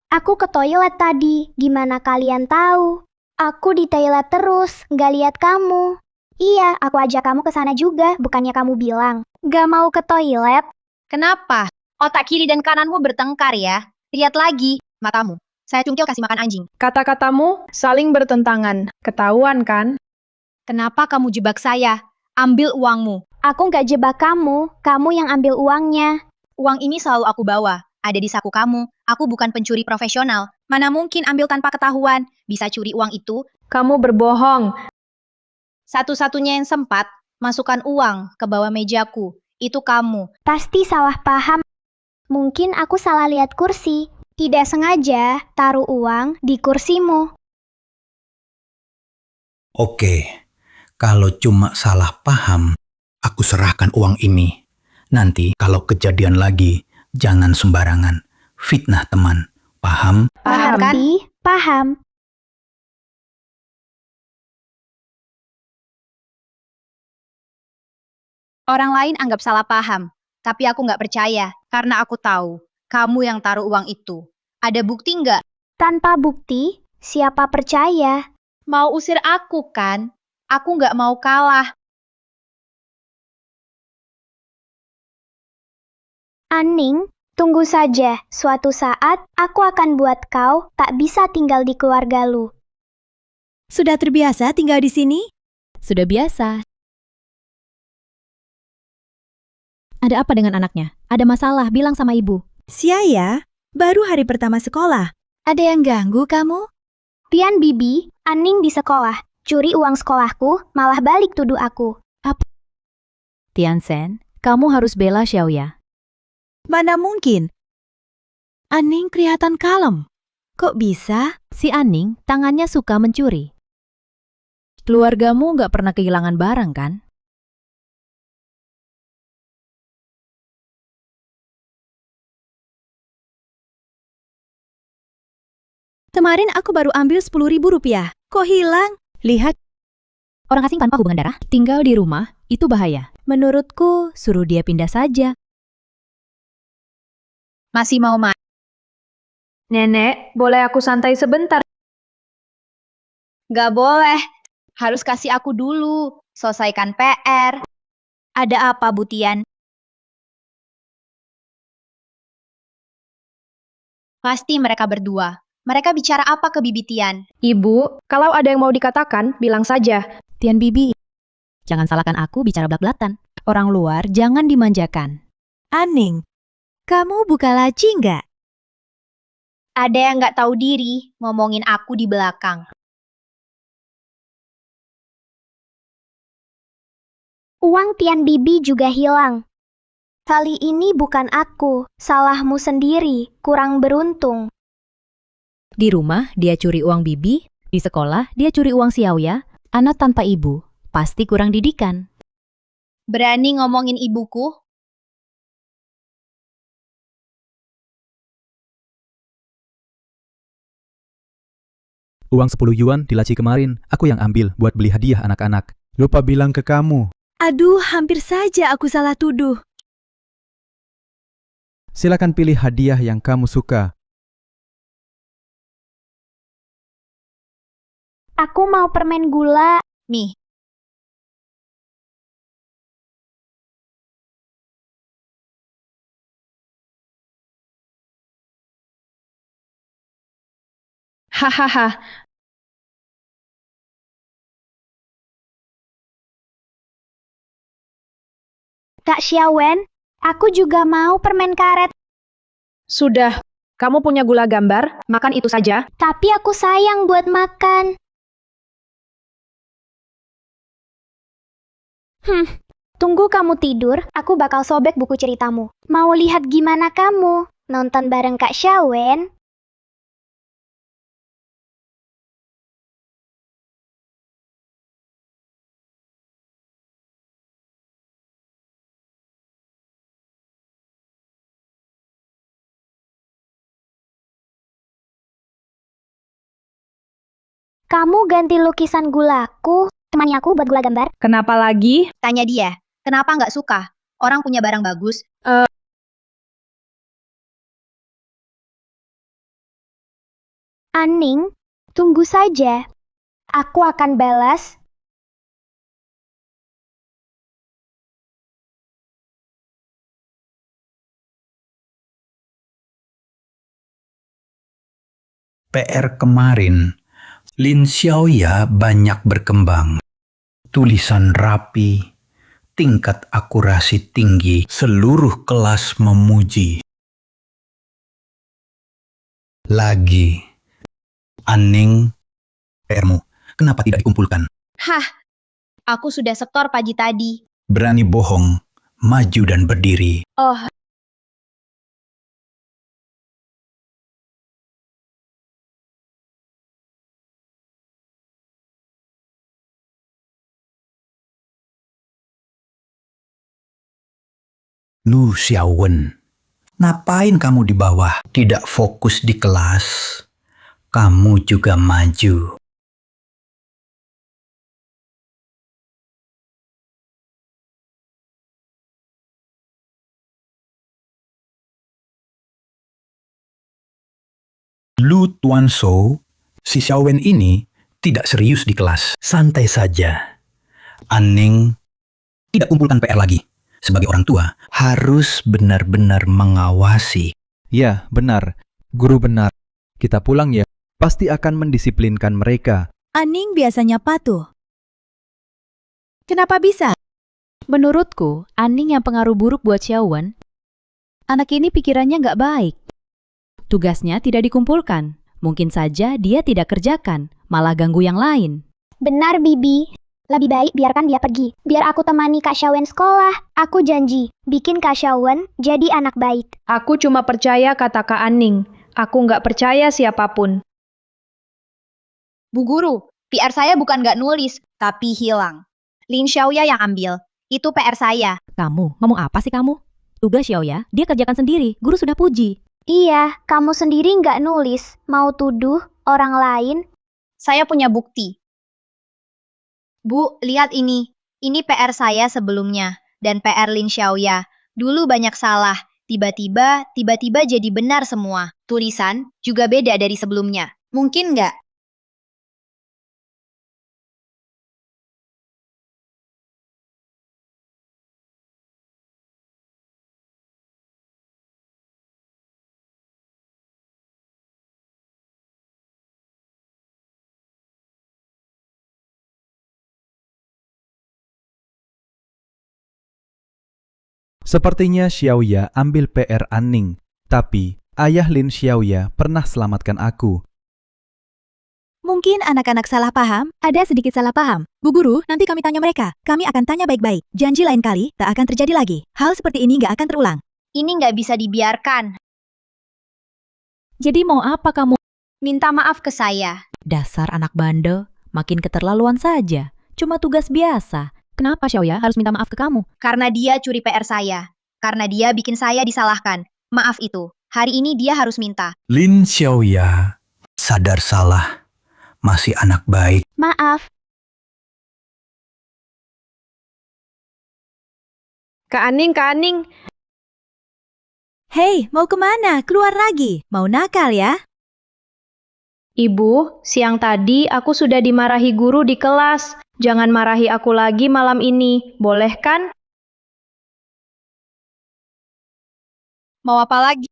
[SPEAKER 9] Aku ke toilet tadi. Gimana kalian tahu? Aku di toilet terus, gak lihat kamu. Iya, aku ajak kamu ke sana juga, bukannya kamu bilang. Gak mau ke toilet?
[SPEAKER 3] Kenapa? Otak kiri dan kananmu bertengkar ya. Lihat lagi, matamu. Saya cungkil kasih makan anjing.
[SPEAKER 6] Kata-katamu saling bertentangan. Ketahuan kan?
[SPEAKER 3] Kenapa kamu jebak saya? Ambil uangmu.
[SPEAKER 9] Aku nggak jebak kamu yang ambil uangnya.
[SPEAKER 3] Uang ini selalu aku bawa. Ada di saku kamu. Aku bukan pencuri profesional. Mana mungkin ambil tanpa ketahuan. Bisa curi uang itu.
[SPEAKER 6] Kamu berbohong.
[SPEAKER 3] Satu-satunya yang sempat masukkan uang ke bawah mejaku. Itu kamu.
[SPEAKER 9] Pasti salah paham. Mungkin aku salah lihat kursi. Tidak sengaja taruh uang di kursimu.
[SPEAKER 8] Oke, kalau cuma salah paham, aku serahkan uang ini. Nanti kalau kejadian lagi, jangan sembarangan. Fitnah teman, paham?
[SPEAKER 3] Paham kan?
[SPEAKER 9] Bi, paham.
[SPEAKER 3] Orang lain anggap salah paham. Tapi aku nggak percaya. Karena aku tahu. Kamu yang taruh uang itu. Ada bukti nggak?
[SPEAKER 9] Tanpa bukti, siapa percaya?
[SPEAKER 3] Mau usir aku kan? Aku nggak mau kalah.
[SPEAKER 9] Aning, tunggu saja. Suatu saat, aku akan buat kau tak bisa tinggal di keluarga lu.
[SPEAKER 7] Sudah terbiasa tinggal di sini? Sudah biasa. Ada apa dengan anaknya? Ada masalah, bilang sama ibu. Siaya, baru hari pertama sekolah. Ada yang ganggu kamu?
[SPEAKER 9] Pian Bibi, Aning di sekolah. Curi uang sekolahku, malah balik tuduh aku.
[SPEAKER 7] Tiansen, kamu harus bela Xiaoya. Mana mungkin? Aning kelihatan kalem. Kok bisa? Si Aning tangannya suka mencuri. Keluargamu nggak pernah kehilangan barang kan? Kemarin aku baru ambil 10.000 rupiah. Kok hilang? Lihat. Orang asing tanpa hubungan darah tinggal di rumah, itu bahaya. Menurutku, suruh dia pindah saja.
[SPEAKER 3] Masih mau main?
[SPEAKER 6] Nenek, boleh aku santai sebentar?
[SPEAKER 3] Nggak boleh. Harus kasih aku dulu. Selesaikan PR. Ada apa, Butian? Pasti mereka berdua. Mereka bicara apa ke Bibi Tian?
[SPEAKER 6] Ibu, kalau ada yang mau dikatakan, bilang saja.
[SPEAKER 7] Tian Bibi, jangan salahkan aku bicara belak-belakan. Orang luar jangan dimanjakan. Aning, kamu buka laci nggak?
[SPEAKER 3] Ada yang nggak tahu diri ngomongin aku di belakang.
[SPEAKER 9] Uang Tian Bibi juga hilang. Kali ini bukan aku, salahmu sendiri, kurang beruntung.
[SPEAKER 7] Di rumah dia curi uang Bibi, di sekolah dia curi uang Xiaoya, anak tanpa ibu, pasti kurang didikan.
[SPEAKER 3] Berani ngomongin ibuku?
[SPEAKER 4] Uang 10 yuan di laci kemarin, aku yang ambil buat beli hadiah anak-anak. Lupa bilang ke kamu.
[SPEAKER 7] Aduh, hampir saja aku salah tuduh.
[SPEAKER 4] Silakan pilih hadiah yang kamu suka.
[SPEAKER 9] Aku mau permen gula.
[SPEAKER 3] Nih.
[SPEAKER 6] Hahaha.
[SPEAKER 9] Kak Xiaowen, aku juga mau permen karet.
[SPEAKER 6] Sudah, kamu punya gula gambar, makan itu saja.
[SPEAKER 9] Tapi aku sayang buat makan. Tunggu kamu tidur, aku bakal sobek buku ceritamu. Mau lihat gimana kamu? Nonton bareng Kak Xiaowen? Kamu ganti lukisan gulaku, temannya aku buat gula gambar.
[SPEAKER 6] Kenapa lagi?
[SPEAKER 3] Tanya dia. Kenapa nggak suka? Orang punya barang bagus.
[SPEAKER 9] Aning, tunggu saja. Aku akan balas.
[SPEAKER 8] PR kemarin, Lin Xiaoya banyak berkembang. Tulisan rapi, tingkat akurasi tinggi, seluruh kelas memuji. Lagi, Aning, PR-mu, kenapa tidak dikumpulkan?
[SPEAKER 3] Hah, aku sudah setor pagi tadi.
[SPEAKER 8] Berani bohong, maju dan berdiri.
[SPEAKER 6] Oh,
[SPEAKER 8] Lu Xiaowen, ngapain kamu di bawah? Tidak fokus di kelas. Kamu juga maju. Lu Tuanso, si Xiaowen ini tidak serius di kelas. Santai saja. Aning tidak kumpulkan PR lagi. Sebagai orang tua, harus benar-benar mengawasi.
[SPEAKER 4] Ya, benar. Guru benar. Kita pulang ya. Pasti akan mendisiplinkan mereka.
[SPEAKER 7] Aning biasanya patuh. Kenapa bisa? Menurutku, Aning yang pengaruh buruk buat Xiaowen. Anak ini pikirannya nggak baik. Tugasnya tidak dikumpulkan. Mungkin saja dia tidak kerjakan, malah ganggu yang lain.
[SPEAKER 9] Benar, Bibi. Lebih baik biarkan dia pergi. Biar aku temani Kak Xiaowen sekolah. Aku janji, bikin Kak Xiaowen jadi anak baik.
[SPEAKER 6] aku cuma percaya kata Kak Aning. Aku nggak percaya siapapun.
[SPEAKER 3] Bu Guru, PR saya bukan nggak nulis, tapi hilang. Lin Xiaoya yang ambil. Itu PR saya.
[SPEAKER 7] Kamu, ngomong apa sih kamu? Tugas Xiaoya, dia kerjakan sendiri. Guru sudah puji.
[SPEAKER 9] Iya, kamu sendiri nggak nulis. Mau tuduh orang lain?
[SPEAKER 3] Saya punya bukti. Bu, lihat ini. Ini PR saya sebelumnya. Dan PR Lin Xiaoya. Dulu banyak salah. Tiba-tiba jadi benar semua. Tulisan juga beda dari sebelumnya. Mungkin nggak?
[SPEAKER 4] Sepertinya Xiaoya ambil PR Aning. Tapi, ayah Lin Xiaoya pernah selamatkan aku.
[SPEAKER 7] Mungkin anak-anak salah paham, ada sedikit salah paham. Bu Guru, nanti kami tanya mereka. Kami akan tanya baik-baik. Janji lain kali tak akan terjadi lagi. Hal seperti ini nggak akan terulang.
[SPEAKER 3] Ini nggak bisa dibiarkan.
[SPEAKER 7] Jadi mau apa kamu?
[SPEAKER 3] Minta maaf ke saya.
[SPEAKER 7] Dasar anak bandel, makin keterlaluan saja. Cuma tugas biasa. Kenapa Xiaoya harus minta maaf ke kamu?
[SPEAKER 3] Karena dia curi PR saya. Karena dia bikin saya disalahkan. Maaf itu. Hari ini dia harus minta.
[SPEAKER 8] Lin Xiaoya, sadar salah. Masih anak baik.
[SPEAKER 9] Maaf,
[SPEAKER 6] Kak Aning.
[SPEAKER 7] Hei, mau kemana? Keluar lagi. Mau nakal ya?
[SPEAKER 6] Ibu, siang tadi aku sudah dimarahi guru di kelas. Jangan marahi aku lagi malam ini. Boleh kan?
[SPEAKER 3] Mau apa lagi?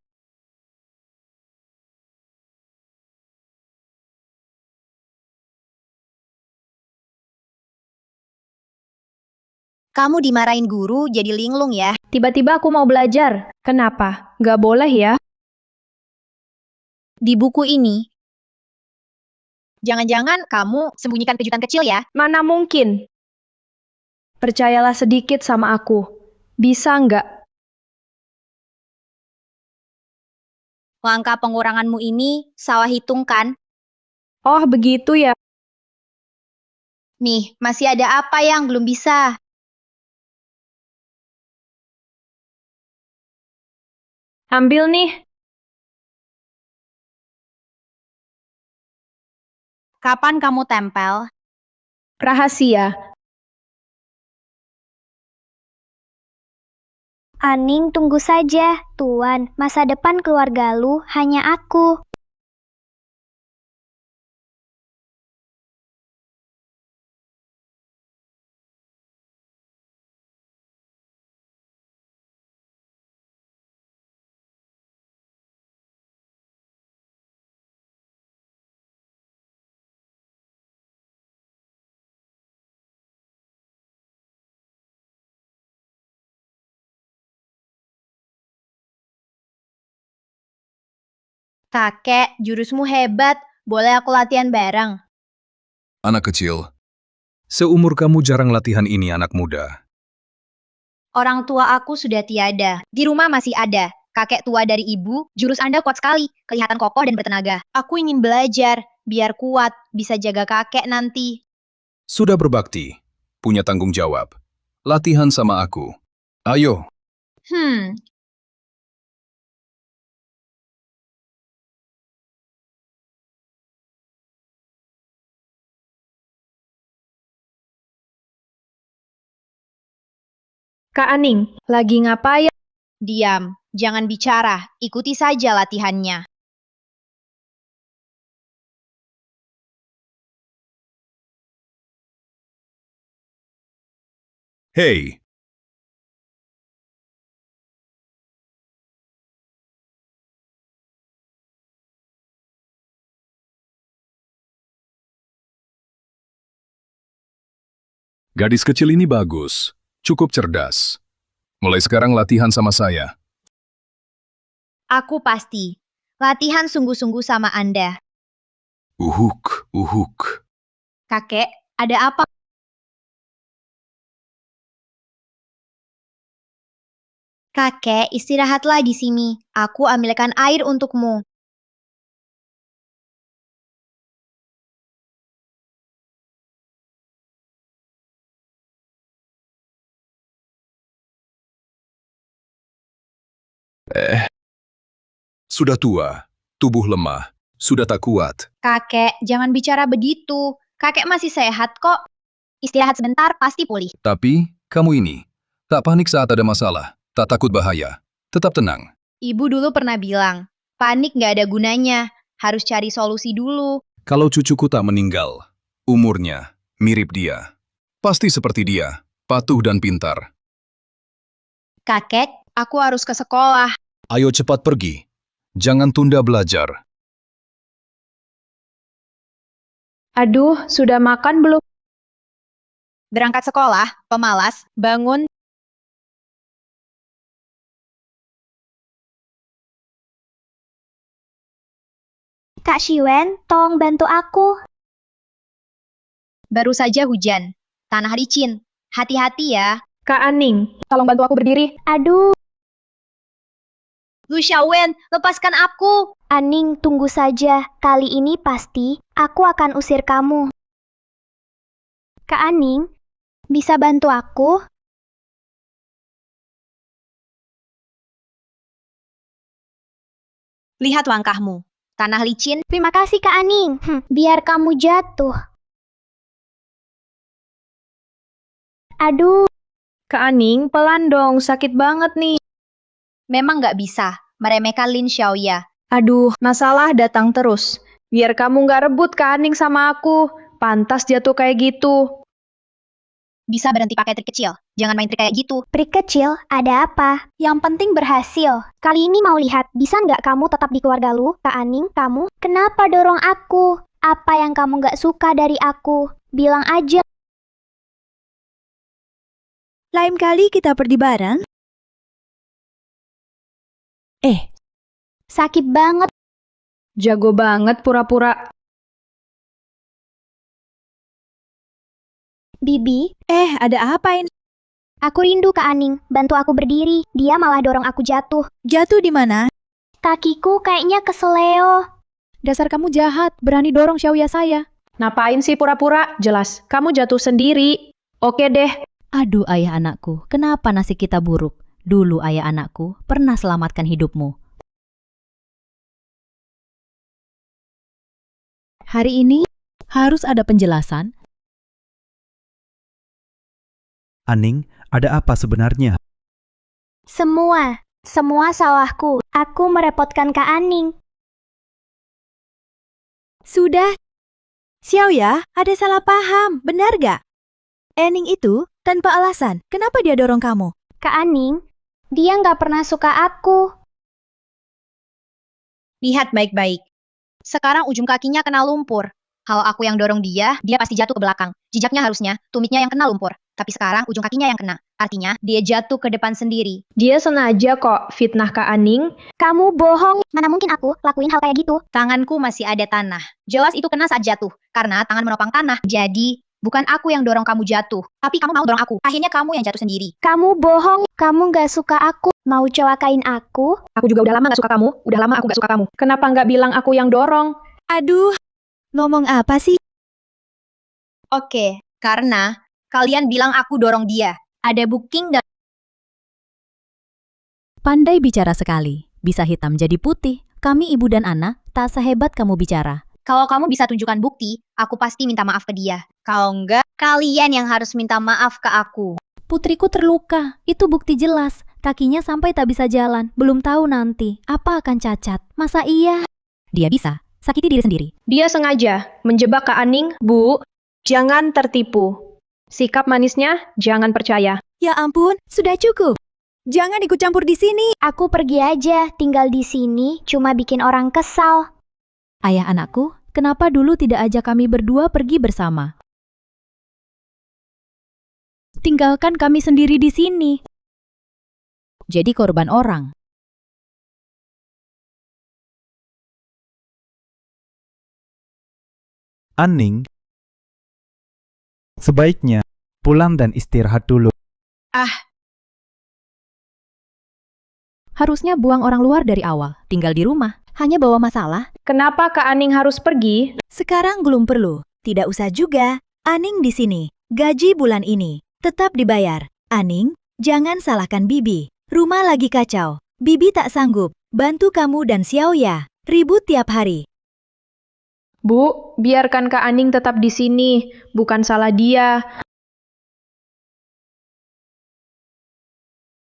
[SPEAKER 3] Kamu dimarahin guru jadi linglung ya.
[SPEAKER 6] Tiba-tiba aku mau belajar. Kenapa? Nggak boleh ya?
[SPEAKER 3] Di buku ini, jangan-jangan kamu sembunyikan kejutan kecil ya?
[SPEAKER 6] Mana mungkin? Percayalah sedikit sama aku. Bisa nggak?
[SPEAKER 3] Langkah penguranganmu ini salah hitung kan?
[SPEAKER 6] Oh, begitu ya.
[SPEAKER 3] Nih, masih ada apa yang belum bisa?
[SPEAKER 6] Ambil nih.
[SPEAKER 3] Kapan kamu tempel?
[SPEAKER 6] Rahasia.
[SPEAKER 9] Aning tunggu saja. Tuan, masa depan keluarga lu hanya aku.
[SPEAKER 3] Kakek, jurusmu hebat. Boleh aku latihan bareng?
[SPEAKER 2] Anak kecil, seumur kamu jarang latihan ini anak muda.
[SPEAKER 3] Orang tua aku sudah tiada. Di rumah masih ada. Kakek tua dari ibu, jurus Anda kuat sekali. Kelihatan kokoh dan bertenaga. Aku ingin belajar, biar kuat, bisa jaga kakek nanti.
[SPEAKER 2] Sudah berbakti, punya tanggung jawab. Latihan sama aku. Ayo.
[SPEAKER 6] Kak Aning, lagi ngapain?
[SPEAKER 3] Diam, jangan bicara, ikuti saja latihannya.
[SPEAKER 2] Hei, gadis kecil ini bagus, cukup cerdas. Mulai sekarang latihan sama saya.
[SPEAKER 3] Aku pasti. Latihan sungguh-sungguh sama Anda.
[SPEAKER 2] Uhuk, uhuk.
[SPEAKER 3] Kakek, ada apa? Kakek, istirahatlah di sini. Aku ambilkan air untukmu.
[SPEAKER 2] Sudah tua, tubuh lemah, sudah tak kuat.
[SPEAKER 3] Kakek, jangan bicara begitu. Kakek masih sehat kok. Istirahat sebentar, pasti pulih.
[SPEAKER 2] Tapi, kamu ini, tak panik saat ada masalah, tak takut bahaya. Tetap tenang.
[SPEAKER 3] Ibu dulu pernah bilang, panik nggak ada gunanya. Harus cari solusi dulu.
[SPEAKER 2] Kalau cucuku tak meninggal, umurnya mirip dia. Pasti seperti dia, patuh dan pintar.
[SPEAKER 3] Kakek, aku harus ke sekolah.
[SPEAKER 2] Ayo cepat pergi. Jangan tunda belajar.
[SPEAKER 6] Aduh, sudah makan belum?
[SPEAKER 3] Berangkat sekolah, pemalas, bangun.
[SPEAKER 9] Kak Shiwen, tolong bantu aku.
[SPEAKER 3] Baru saja hujan. Tanah licin. Hati-hati ya.
[SPEAKER 6] Kak Aning, tolong bantu aku berdiri.
[SPEAKER 9] Aduh,
[SPEAKER 3] Lu Xiaowen, lepaskan aku.
[SPEAKER 9] Aning, tunggu saja. Kali ini pasti aku akan usir kamu. Kak Aning, bisa bantu aku?
[SPEAKER 3] Lihat langkahmu. Tanah licin.
[SPEAKER 9] Terima kasih Kak Aning. Biar kamu jatuh. Aduh,
[SPEAKER 6] Kak Aning, pelan dong, sakit banget nih.
[SPEAKER 3] Memang nggak bisa meremehkan Lin Xiaoya.
[SPEAKER 6] Aduh, masalah datang terus. Biar kamu nggak rebut Kak Aning sama aku. Pantas jatuh kayak gitu.
[SPEAKER 3] Bisa berhenti pakai trik kecil. Jangan main trik kayak gitu.
[SPEAKER 9] trik kecil, ada apa? Yang penting berhasil. Kali ini mau lihat, bisa nggak kamu tetap di keluarga lu? Kak Aning, kamu? Kenapa dorong aku? Apa yang kamu nggak suka dari aku? Bilang aja.
[SPEAKER 7] Lain kali kita pergi bareng.
[SPEAKER 9] Sakit banget.
[SPEAKER 6] Jago banget pura-pura.
[SPEAKER 9] Bibi,
[SPEAKER 7] Ada apa ini?
[SPEAKER 9] aku rindu Kak Aning. Bantu aku berdiri. Dia malah dorong aku jatuh.
[SPEAKER 7] Jatuh di mana?
[SPEAKER 9] Kakiku kayaknya keseleo.
[SPEAKER 7] Dasar kamu jahat, berani dorong Xiaoya saya.
[SPEAKER 6] Ngapain sih pura-pura? Jelas, kamu jatuh sendiri. Oke deh.
[SPEAKER 7] Aduh ayah anakku, kenapa nasib kita buruk? Dulu ayah anakku pernah selamatkan hidupmu. Hari ini harus ada penjelasan.
[SPEAKER 4] Aning, ada apa sebenarnya?
[SPEAKER 9] Semua salahku. Aku merepotkan Kak Aning.
[SPEAKER 7] Sudah. Xiaoya, ada salah paham, benar gak? Ening itu tanpa alasan, kenapa dia dorong kamu?
[SPEAKER 9] Kak Aning, dia nggak pernah suka aku.
[SPEAKER 3] Lihat baik-baik. Sekarang ujung kakinya kena lumpur. Kalau aku yang dorong dia, dia pasti jatuh ke belakang. Jijaknya harusnya, tumitnya yang kena lumpur. Tapi sekarang ujung kakinya yang kena. Artinya, dia jatuh ke depan sendiri.
[SPEAKER 6] Dia sengaja kok fitnah Kak Aning.
[SPEAKER 9] Kamu bohong. Mana mungkin aku lakuin hal kayak gitu.
[SPEAKER 3] Tanganku masih ada tanah. Jelas itu kena saat jatuh, karena tangan menopang tanah. Jadi, bukan aku yang dorong kamu jatuh, tapi kamu mau dorong aku. Akhirnya kamu yang jatuh sendiri.
[SPEAKER 9] Kamu bohong. Kamu gak suka aku. Mau celakain aku?
[SPEAKER 6] Aku juga udah lama gak suka kamu. Udah lama aku gak suka kamu. Kenapa nggak bilang aku yang dorong?
[SPEAKER 7] Aduh, ngomong apa sih?
[SPEAKER 3] Oke, karena kalian bilang aku dorong dia. Ada bukti nggak?
[SPEAKER 7] Pandai bicara sekali. Bisa hitam jadi putih. Kami ibu dan anak, tak sehebat kamu bicara.
[SPEAKER 3] Kalau kamu bisa tunjukkan bukti, aku pasti minta maaf ke dia. Kalau enggak, kalian yang harus minta maaf ke aku.
[SPEAKER 7] Putriku terluka. Itu bukti jelas. Kakinya sampai tak bisa jalan. Belum tahu nanti apa akan cacat. Masa iya? Dia bisa sakiti diri sendiri.
[SPEAKER 6] Dia sengaja menjebak Kak Aning. Bu, jangan tertipu. Sikap manisnya jangan percaya.
[SPEAKER 7] Ya ampun, sudah cukup. Jangan ikut campur di sini.
[SPEAKER 9] Aku pergi aja. Tinggal di sini cuma bikin orang kesal.
[SPEAKER 7] Ayah anakku, kenapa dulu tidak ajak kami berdua pergi bersama? Tinggalkan kami sendiri di sini. Jadi korban orang.
[SPEAKER 4] Aning, sebaiknya pulang dan istirahat dulu.
[SPEAKER 7] Harusnya buang orang luar dari awal. Tinggal di rumah. Hanya bawa masalah.
[SPEAKER 6] Kenapa Kak Aning harus pergi?
[SPEAKER 7] Sekarang belum perlu. Tidak usah juga. Aning di sini. Gaji bulan ini tetap dibayar. Aning, jangan salahkan Bibi. Rumah lagi kacau. Bibi tak sanggup bantu kamu dan Xiaoya. Ribut tiap hari.
[SPEAKER 6] Bu, biarkan Kak Aning tetap di sini. Bukan salah dia.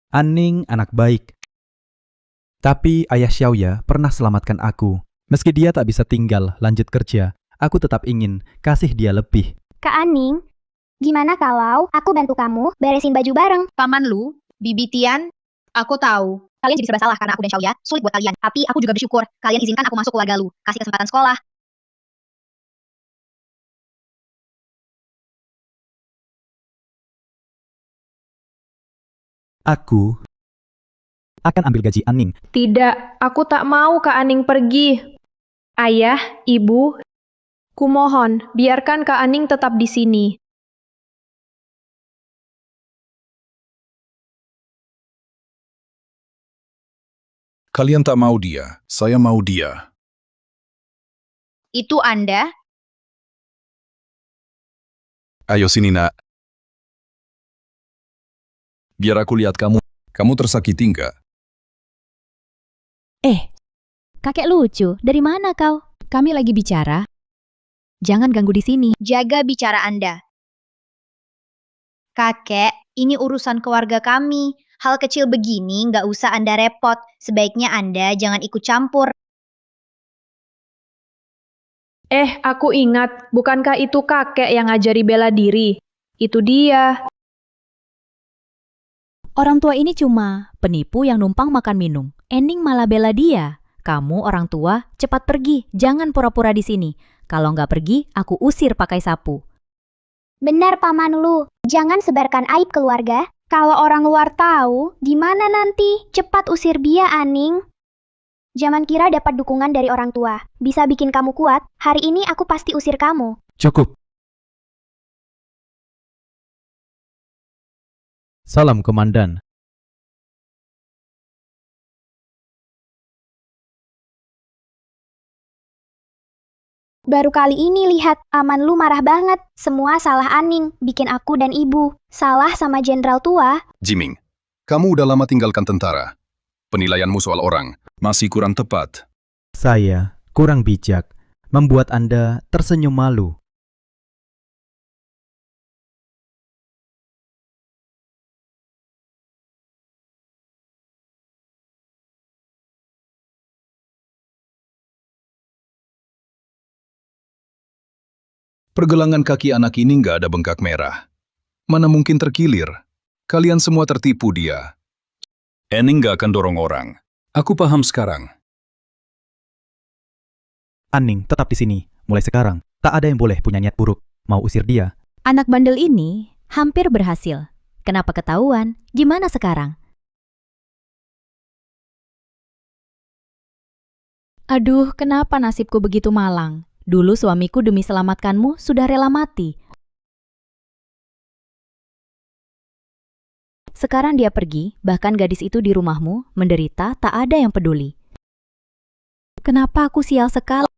[SPEAKER 4] Aning anak baik. Tapi ayah Xiaoya pernah selamatkan aku. Meski dia tak bisa tinggal lanjut kerja, aku tetap ingin kasih dia lebih.
[SPEAKER 9] Kak Aning, gimana kalau aku bantu kamu beresin baju bareng?
[SPEAKER 3] Paman Lu, Bibi Tian, aku tahu. Kalian jadi serba salah karena aku dan Xiaoya sulit buat kalian. Tapi aku juga bersyukur kalian izinkan aku masuk keluarga Lu. Kasih kesempatan sekolah.
[SPEAKER 4] Aku akan ambil gaji Aning.
[SPEAKER 6] Tidak, aku tak mau Kak Aning pergi. Ayah, Ibu, kumohon, biarkan Kak Aning tetap di sini.
[SPEAKER 2] Kalian tak mau dia, saya mau dia.
[SPEAKER 3] Itu Anda?
[SPEAKER 2] Ayo sini nak. Biar aku lihat kamu. Kamu tersakiti enggak?
[SPEAKER 7] Kakek lucu. Dari mana kau? Kami lagi bicara. Jangan ganggu di sini.
[SPEAKER 3] Jaga bicara Anda. Kakek, ini urusan keluarga kami. Hal kecil begini nggak usah Anda repot. Sebaiknya Anda jangan ikut campur.
[SPEAKER 6] Aku ingat, bukankah itu kakek yang ngajari bela diri? Itu dia.
[SPEAKER 7] Orang tua ini cuma penipu yang numpang makan minum. Ending malah bela dia. Kamu orang tua, cepat pergi. Jangan pura-pura di sini. Kalau nggak pergi, aku usir pakai sapu.
[SPEAKER 9] Benar Paman Lu, jangan sebarkan aib keluarga. Kalau orang luar tahu, gimana nanti? Cepat usir dia, Aning. Jangan kira dapat dukungan dari orang tua. Bisa bikin kamu kuat. Hari ini aku pasti usir kamu.
[SPEAKER 4] Cukup. Salam Komandan.
[SPEAKER 9] Baru kali ini lihat, Aman Lu marah banget. Semua salah Aning, bikin aku dan ibu. Salah sama jenderal tua.
[SPEAKER 2] Jiming, kamu udah lama tinggalkan tentara. Penilaianmu soal orang masih kurang tepat.
[SPEAKER 4] Saya kurang bijak, membuat Anda tersenyum malu.
[SPEAKER 2] Pergelangan kaki anak ini nggak ada bengkak merah. Mana mungkin terkilir? Kalian semua tertipu dia. Ening nggak akan dorong orang. Aku paham sekarang.
[SPEAKER 4] Aning tetap di sini. Mulai sekarang, tak ada yang boleh punya niat buruk. Mau usir dia.
[SPEAKER 7] Anak bandel ini Hampir berhasil. Kenapa ketahuan? Gimana sekarang?
[SPEAKER 10] Aduh, kenapa nasibku begitu malang? Dulu suamiku demi selamatkanmu sudah rela mati.
[SPEAKER 7] Sekarang dia pergi, bahkan gadis itu di rumahmu, menderita, tak ada yang peduli. Kenapa aku sial sekali?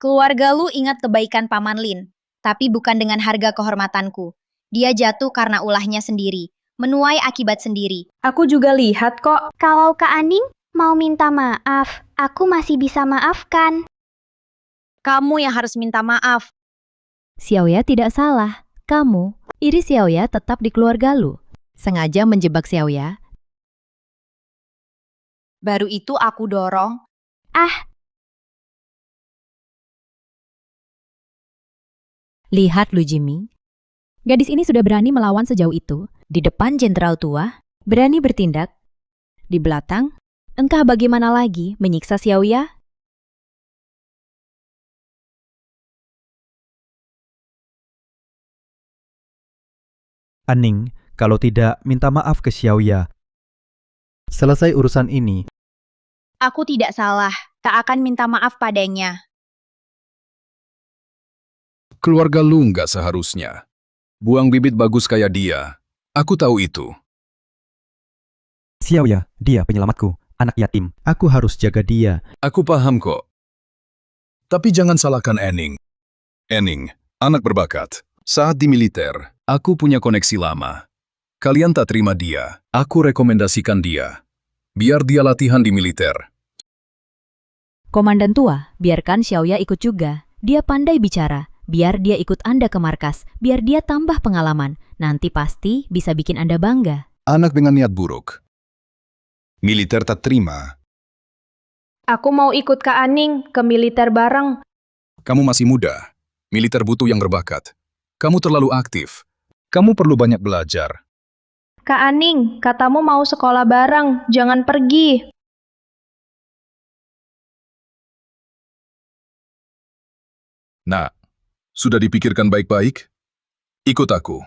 [SPEAKER 3] Keluarga lu ingat kebaikan Paman Lin, tapi bukan dengan harga kehormatanku. Dia jatuh karena ulahnya sendiri, menuai akibat sendiri.
[SPEAKER 6] Aku juga lihat kok.
[SPEAKER 9] Kalau Kak Aning mau minta maaf, aku masih bisa maafkan.
[SPEAKER 3] Kamu yang harus minta maaf.
[SPEAKER 7] Xiaoya tidak salah. Kamu, iri Xiaoya tetap di keluarga lu. Sengaja menjebak Xiaoya.
[SPEAKER 3] Baru itu aku dorong.
[SPEAKER 7] Lihat Lu Jiming. Gadis ini sudah berani melawan sejauh itu. Di depan jenderal tua, berani bertindak. Di belakang, entah bagaimana lagi menyiksa Xiaoya.
[SPEAKER 4] Aning, kalau tidak, minta maaf ke Xiaoya. Selesai urusan ini.
[SPEAKER 3] Aku tidak salah, tak akan minta maaf padanya.
[SPEAKER 2] Keluarga lu nggak seharusnya. Buang bibit bagus kayak dia. Aku tahu itu.
[SPEAKER 4] Xiaoya, dia penyelamatku, anak yatim. Aku harus jaga dia.
[SPEAKER 2] Aku paham kok. Tapi jangan salahkan Enning. Enning, anak berbakat. Saat di militer, aku punya koneksi lama. Kalian tak terima dia. Aku rekomendasikan dia. Biar dia latihan di militer.
[SPEAKER 7] Komandan tua, biarkan Xiaoya ikut juga. Dia pandai bicara. Biar dia ikut Anda ke markas. Biar dia tambah pengalaman. Nanti pasti bisa bikin Anda bangga.
[SPEAKER 2] Anak dengan niat buruk. Militer tak terima.
[SPEAKER 6] Aku mau ikut Kak Aning ke militer bareng.
[SPEAKER 2] Kamu masih muda. Militer butuh yang berbakat. Kamu terlalu aktif. Kamu perlu banyak belajar.
[SPEAKER 6] Kak Aning, katamu mau sekolah bareng, jangan pergi.
[SPEAKER 2] Nah, sudah dipikirkan baik-baik? Ikut aku.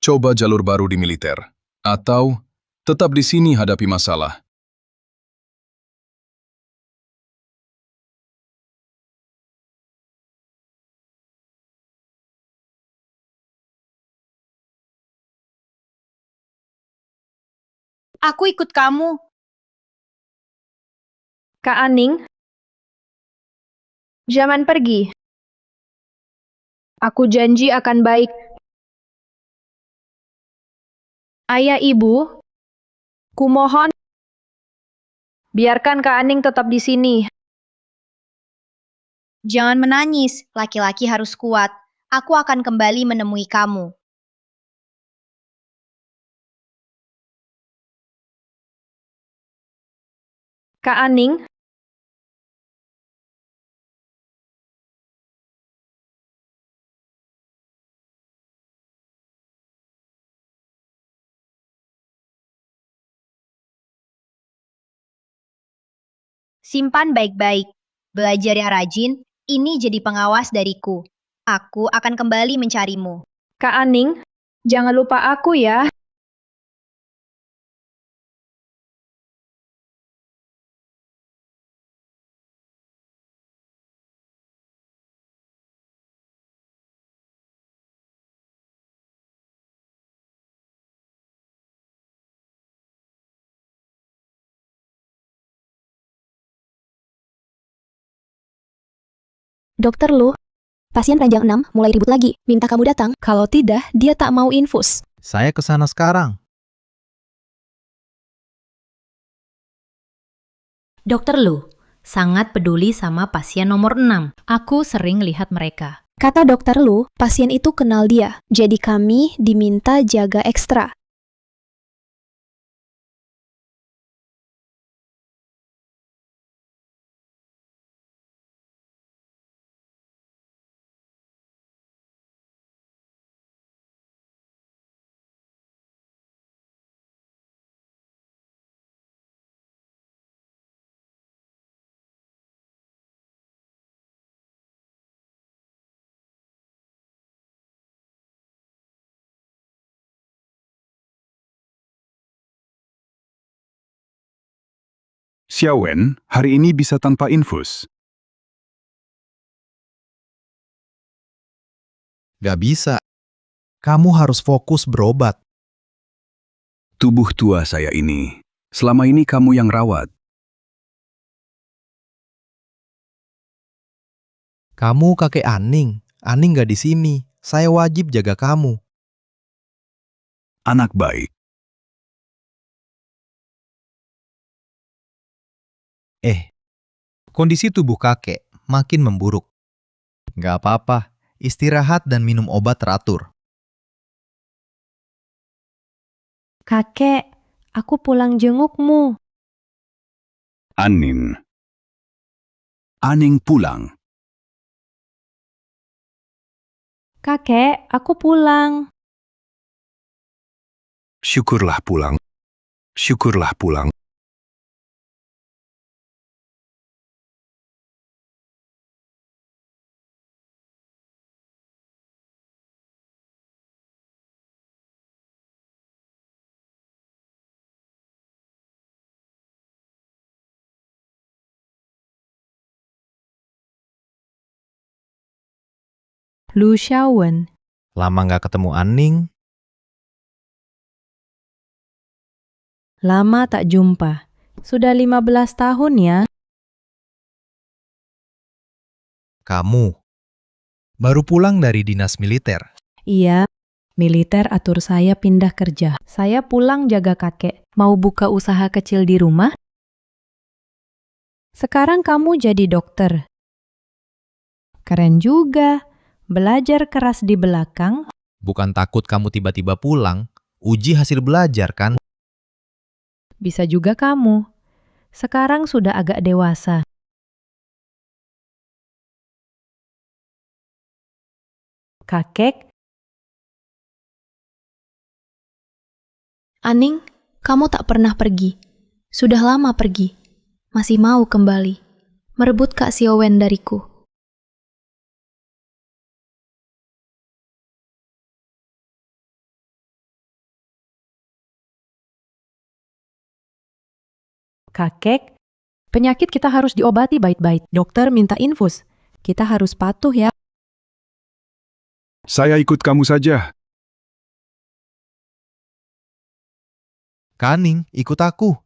[SPEAKER 2] Coba jalur baru di militer. Atau tetap di sini hadapi masalah.
[SPEAKER 3] Aku ikut kamu.
[SPEAKER 6] Kak Aning, jangan pergi. Aku janji akan baik. Ayah ibu, kumohon, biarkan Kak Aning tetap di sini.
[SPEAKER 3] Jangan menangis, laki-laki harus kuat. Aku akan kembali menemui kamu.
[SPEAKER 6] Kak Aning,
[SPEAKER 3] Simpan baik-baik. Belajar yang rajin, ini jadi pengawas dariku. Aku akan kembali mencarimu.
[SPEAKER 6] Kak Aning, jangan lupa aku ya.
[SPEAKER 10] Dokter Lu, pasien ranjang 6 mulai ribut lagi, minta kamu datang. Kalau tidak, dia tak mau infus.
[SPEAKER 4] Saya ke sana sekarang.
[SPEAKER 7] Dokter Lu, sangat peduli sama pasien nomor 6. Aku sering lihat mereka.
[SPEAKER 10] Kata dokter Lu, pasien itu kenal dia, jadi kami diminta jaga ekstra.
[SPEAKER 2] Xiaowen, hari ini bisa tanpa infus.
[SPEAKER 1] Gak bisa. Kamu harus fokus berobat.
[SPEAKER 2] Tubuh tua saya ini. Selama ini kamu yang rawat.
[SPEAKER 4] Kamu kakek Aning. Aning gak di sini. Saya wajib jaga kamu.
[SPEAKER 2] Anak baik.
[SPEAKER 4] Kondisi tubuh kakek makin memburuk. Gak apa-apa. Istirahat dan minum obat teratur.
[SPEAKER 6] Kakek, aku pulang jengukmu.
[SPEAKER 2] Anin. Aning pulang.
[SPEAKER 6] Kakek, aku pulang.
[SPEAKER 2] Syukurlah pulang. Syukurlah pulang.
[SPEAKER 6] Lu Xiaowen.
[SPEAKER 4] Lama gak ketemu Aning.
[SPEAKER 6] Lama tak jumpa. Sudah 15 tahun ya.
[SPEAKER 4] Kamu baru pulang dari dinas militer.
[SPEAKER 6] Iya, militer atur saya pindah kerja. Saya pulang jaga kakek. Mau buka usaha kecil di rumah? Sekarang kamu jadi dokter. Keren juga. Belajar keras di belakang.
[SPEAKER 4] Bukan takut kamu tiba-tiba pulang. Uji hasil belajar kan?
[SPEAKER 6] Bisa juga kamu. Sekarang sudah agak dewasa. Kakek,
[SPEAKER 3] Aning, kamu tak pernah pergi. Sudah lama pergi. Masih mau kembali. Merebut Kak Xiaowen dariku.
[SPEAKER 6] kakek, penyakit kita harus diobati baik-baik. Dokter minta infus. Kita harus patuh ya.
[SPEAKER 2] Saya ikut kamu saja.
[SPEAKER 4] Kaning, ikut aku.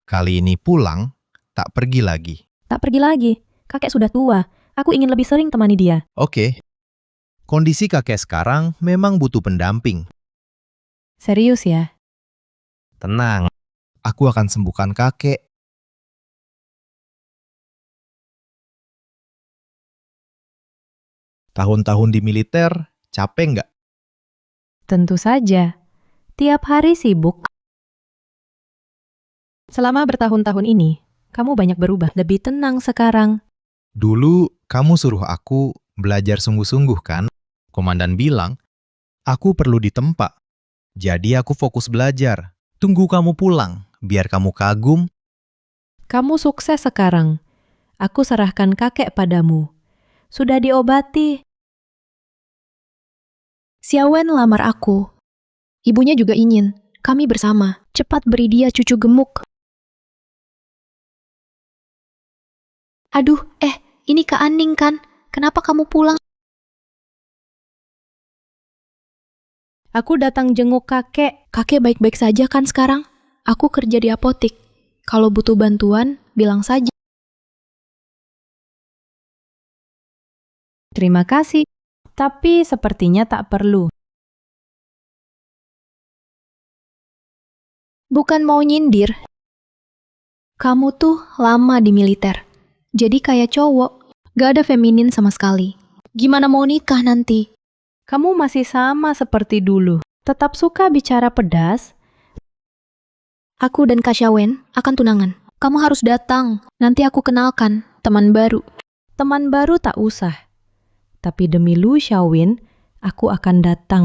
[SPEAKER 4] Kali ini pulang, tak pergi lagi.
[SPEAKER 6] Tak pergi lagi. Kakek sudah tua. Aku ingin lebih sering temani dia.
[SPEAKER 4] Oke. Kondisi kakek sekarang memang butuh pendamping.
[SPEAKER 6] Serius ya?
[SPEAKER 4] Tenang, aku akan sembuhkan kakek. Tahun-tahun di militer, capek nggak?
[SPEAKER 6] Tentu saja. Tiap hari sibuk. Selama bertahun-tahun ini, kamu banyak berubah. Lebih tenang sekarang.
[SPEAKER 4] Dulu, kamu suruh aku belajar sungguh-sungguh kan? Komandan bilang, aku perlu ditempa. Jadi aku fokus belajar. Tunggu kamu pulang, biar kamu kagum.
[SPEAKER 6] Kamu sukses sekarang. Aku serahkan kakek padamu. Sudah diobati.
[SPEAKER 3] Xiaowen lamar aku. Ibunya juga ingin. Kami bersama. Cepat beri dia cucu gemuk. Aduh, ini Kak Aning kan? Kenapa kamu pulang?
[SPEAKER 6] Aku datang jenguk kakek.
[SPEAKER 3] Kakek baik-baik saja kan sekarang? Aku kerja di apotik. Kalau butuh bantuan, bilang saja.
[SPEAKER 6] Terima kasih. Tapi sepertinya tak perlu.
[SPEAKER 3] Bukan mau nyindir. Kamu tuh lama di militer. Jadi kayak cowok. Gak ada feminin sama sekali. Gimana mau nikah nanti?
[SPEAKER 6] Kamu masih sama seperti dulu. Tetap suka bicara pedas.
[SPEAKER 3] Aku dan Kak Xiaowen akan tunangan. Kamu harus datang. Nanti aku kenalkan teman baru.
[SPEAKER 6] Teman baru tak usah. Tapi demi Lu Xiaowen, aku akan datang.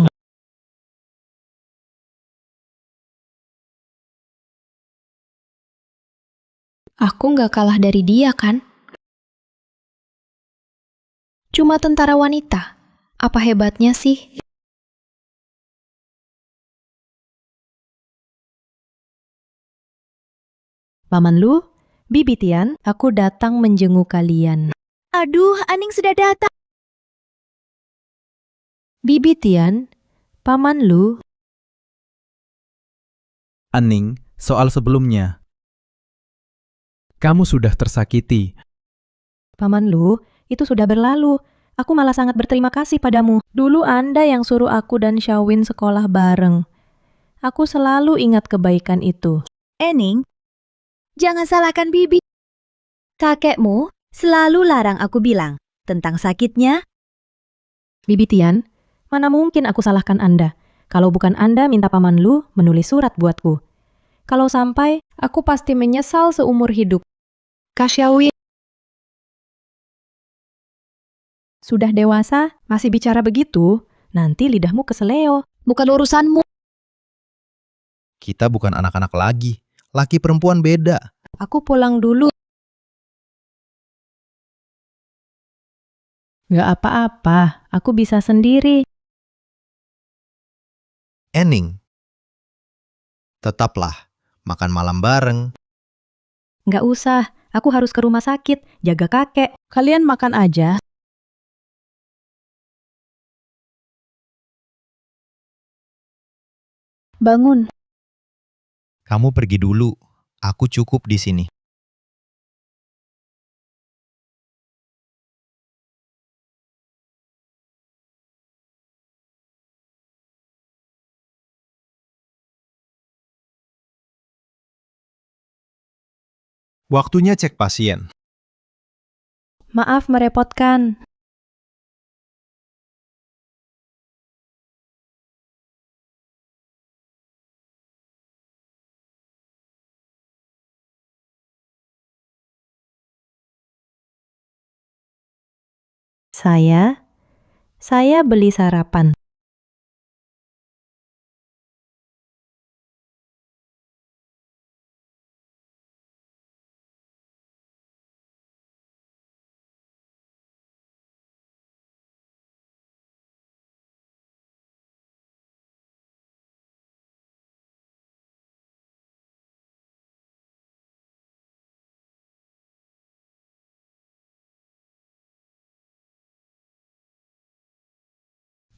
[SPEAKER 3] Aku gak kalah dari dia kan?
[SPEAKER 6] Cuma tentara wanita. Apa hebatnya sih?
[SPEAKER 10] Paman Lu, Bibi Tian, aku datang menjenguk kalian.
[SPEAKER 7] Aduh, Aning sudah datang.
[SPEAKER 10] Bibi Tian, Paman Lu,
[SPEAKER 4] Aning, soal sebelumnya. Kamu sudah tersakiti.
[SPEAKER 10] Paman Lu, itu sudah berlalu. Aku malah sangat berterima kasih padamu. Dulu Anda yang suruh aku dan Xiaowin sekolah bareng. Aku selalu ingat kebaikan itu.
[SPEAKER 7] Ening, jangan salahkan Bibi. Kakekmu selalu larang aku bilang tentang sakitnya.
[SPEAKER 10] Bibi Tian, mana mungkin aku salahkan Anda? Kalau bukan Anda minta Paman Lu menulis surat buatku. Kalau sampai, aku pasti menyesal seumur hidup.
[SPEAKER 6] Kak Xiaowin,
[SPEAKER 10] Sudah dewasa, masih bicara begitu, nanti lidahmu keseleo.
[SPEAKER 6] bukan urusanmu.
[SPEAKER 1] Kita bukan anak-anak lagi. Laki perempuan beda.
[SPEAKER 10] Aku pulang dulu. Gak apa-apa, aku bisa sendiri.
[SPEAKER 1] Ening. Tetaplah, makan malam bareng.
[SPEAKER 10] Gak usah, aku harus ke rumah sakit, jaga kakek. Kalian makan aja.
[SPEAKER 7] Bangun.
[SPEAKER 1] Kamu pergi dulu. Aku cukup di sini. Waktunya cek pasien.
[SPEAKER 10] Maaf merepotkan. Saya beli sarapan.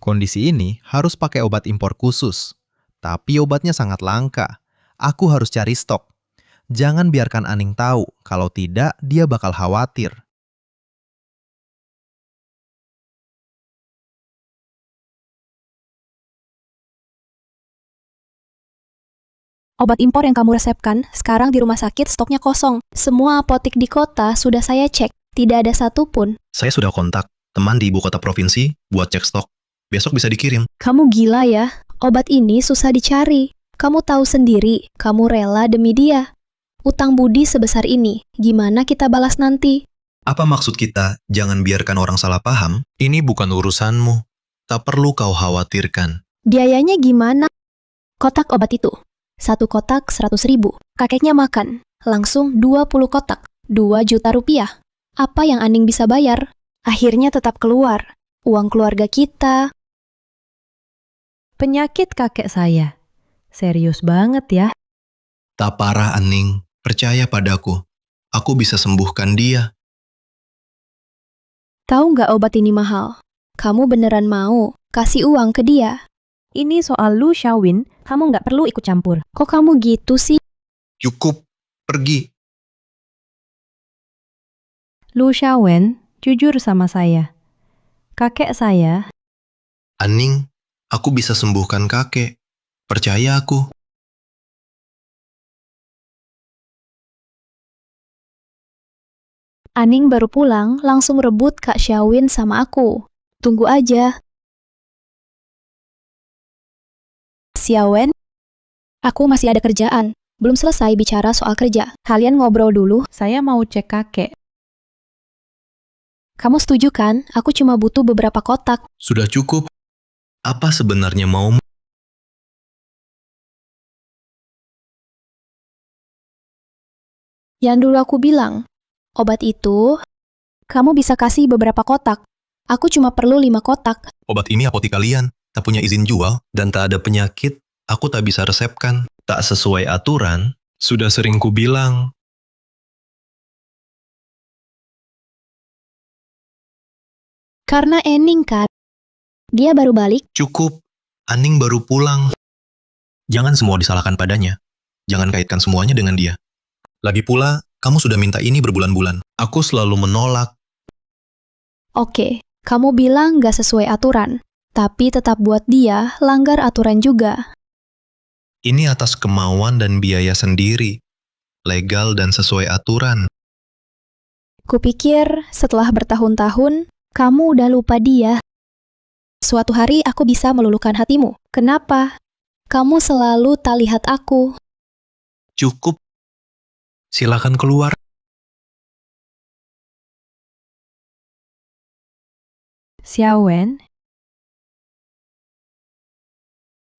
[SPEAKER 1] Kondisi ini harus pakai obat impor khusus. Tapi obatnya sangat langka. Aku harus cari stok. Jangan biarkan Aning tahu. Kalau tidak, dia bakal khawatir.
[SPEAKER 6] Obat impor yang kamu resepkan, sekarang di rumah sakit stoknya kosong. Semua apotik di kota sudah saya cek, tidak ada satupun.
[SPEAKER 5] Saya sudah kontak teman di ibu kota provinsi buat cek stok. Besok bisa dikirim.
[SPEAKER 6] Kamu gila ya, obat ini susah dicari. Kamu tahu sendiri, kamu rela demi dia. Utang budi sebesar ini, gimana kita balas nanti?
[SPEAKER 5] Apa maksud kita jangan biarkan orang salah paham? Ini bukan urusanmu. Tak perlu kau khawatirkan.
[SPEAKER 6] Biayanya gimana? Kotak obat itu, 1 kotak 100.000. Kakeknya makan, langsung 20 kotak, 2 juta rupiah. Apa yang Aning bisa bayar? Akhirnya tetap keluar. Uang keluarga kita.
[SPEAKER 10] Penyakit kakek saya. Serius banget ya.
[SPEAKER 5] Tak parah, Aning. Percaya padaku. Aku bisa sembuhkan dia.
[SPEAKER 6] Tahu nggak obat ini mahal? Kamu beneran mau kasih uang ke dia?
[SPEAKER 10] Ini soal Lu Xiaowin, kamu nggak perlu ikut campur.
[SPEAKER 6] Kok kamu gitu sih?
[SPEAKER 5] Cukup. Pergi.
[SPEAKER 10] Lu Xiaowen, jujur sama saya. Kakek saya,
[SPEAKER 5] Aning, aku bisa sembuhkan kakek. Percaya aku.
[SPEAKER 6] Aning baru pulang, langsung rebut Kak Xiaowin sama aku. Tunggu aja. Xiaowen, aku masih ada kerjaan. Belum selesai bicara soal kerja. Kalian ngobrol dulu.
[SPEAKER 10] saya mau cek kakek.
[SPEAKER 6] Kamu setuju kan? Aku cuma butuh beberapa kotak.
[SPEAKER 5] Sudah cukup. Apa sebenarnya maumu?
[SPEAKER 6] Yang dulu aku bilang, obat itu, kamu bisa kasih beberapa kotak. Aku cuma perlu 5 kotak.
[SPEAKER 5] Obat ini apotik kalian, tak punya izin jual, dan tak ada penyakit, aku tak bisa resepkan. Tak sesuai aturan, sudah sering ku bilang.
[SPEAKER 6] Karena Ening kan. Dia baru balik.
[SPEAKER 5] Cukup, Aning baru pulang. Jangan semua disalahkan padanya. Jangan kaitkan semuanya dengan dia. Lagi pula, kamu sudah minta ini berbulan-bulan. Aku selalu menolak.
[SPEAKER 6] Oke, kamu bilang gak sesuai aturan. Tapi tetap buat dia langgar aturan juga.
[SPEAKER 5] Ini atas kemauan dan biaya sendiri. Legal dan sesuai aturan.
[SPEAKER 6] Kupikir setelah bertahun-tahun, kamu udah lupa dia. Suatu hari aku bisa meluluhkan hatimu. Kenapa? Kamu selalu tak lihat aku.
[SPEAKER 5] Cukup. Silakan keluar.
[SPEAKER 10] Xiaowen,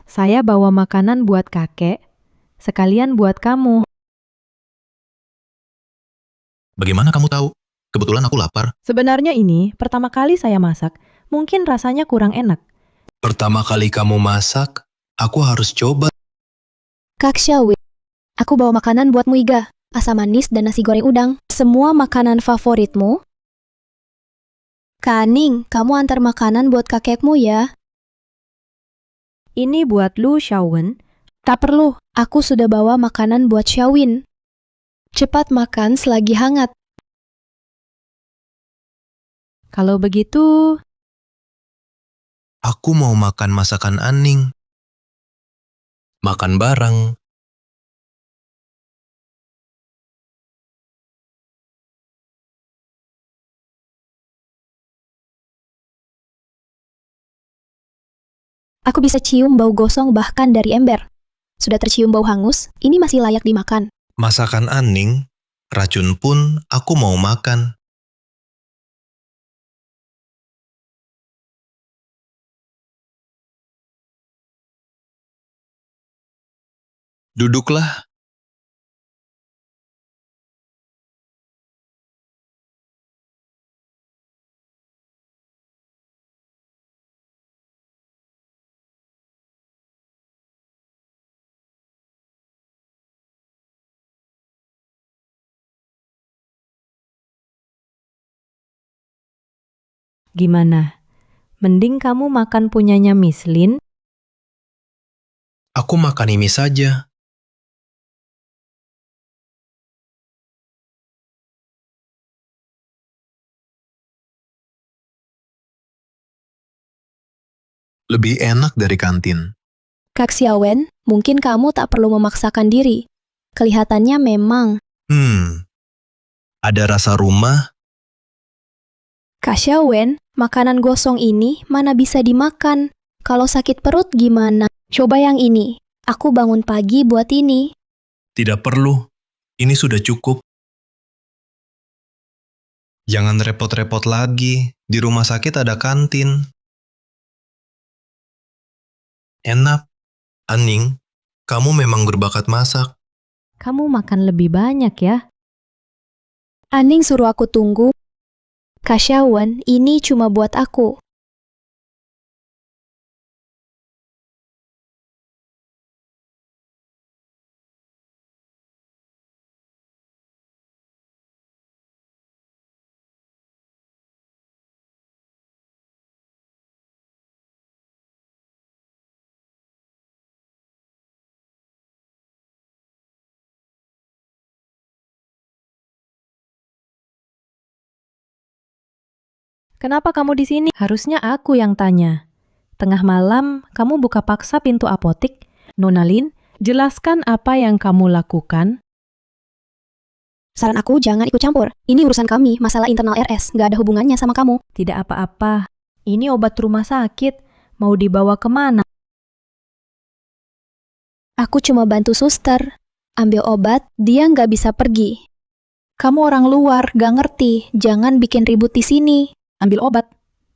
[SPEAKER 10] saya bawa makanan buat kakek, sekalian buat kamu.
[SPEAKER 5] Bagaimana kamu tahu? Kebetulan aku lapar.
[SPEAKER 10] Sebenarnya ini pertama kali saya masak, mungkin rasanya kurang enak.
[SPEAKER 5] Pertama kali kamu masak, aku harus coba.
[SPEAKER 6] Kak Xiaowen, aku bawa makanan buat Muiga. Asam manis dan nasi goreng udang. Semua makanan favoritmu. Kak Aning, kamu antar makanan buat kakekmu ya.
[SPEAKER 10] Ini buat lu, Xiaowen.
[SPEAKER 6] Tak perlu, aku sudah bawa makanan buat Xiaowen. Cepat makan selagi hangat.
[SPEAKER 10] Kalau begitu,
[SPEAKER 5] Aku mau makan masakan Aning. Makan bareng.
[SPEAKER 6] Aku bisa cium bau gosong bahkan dari ember. Sudah tercium bau hangus, ini masih layak dimakan.
[SPEAKER 5] Masakan Aning, racun pun aku mau makan. Duduklah.
[SPEAKER 10] gimana? Mending kamu makan punyanya Miss Lin.
[SPEAKER 5] Aku makan ini saja. Lebih enak dari kantin.
[SPEAKER 6] Kak Xiaowen, mungkin kamu tak perlu memaksakan diri. Kelihatannya memang.
[SPEAKER 5] Ada rasa rumah.
[SPEAKER 6] Kak Xiaowen, makanan gosong ini mana bisa dimakan? Kalau sakit perut gimana? Coba yang ini. Aku bangun pagi buat ini.
[SPEAKER 5] Tidak perlu. Ini sudah cukup. Jangan repot-repot lagi. Di rumah sakit ada kantin. Enak. Aning, kamu memang berbakat masak.
[SPEAKER 10] Kamu makan lebih banyak ya.
[SPEAKER 6] Aning suruh aku tunggu. Kak Xiaowen, ini cuma buat aku.
[SPEAKER 10] Kenapa kamu di sini? Harusnya aku yang tanya. Tengah malam, kamu buka paksa pintu apotik. Nona Lin, jelaskan apa yang kamu lakukan.
[SPEAKER 6] Saran aku jangan ikut campur. Ini urusan kami, masalah internal RS. Gak ada hubungannya sama kamu.
[SPEAKER 10] Tidak apa-apa. Ini obat rumah sakit. Mau dibawa kemana?
[SPEAKER 6] Aku cuma bantu suster. Ambil obat, dia nggak bisa pergi. Kamu orang luar, gak ngerti. Jangan bikin ribut di sini.
[SPEAKER 10] Ambil obat.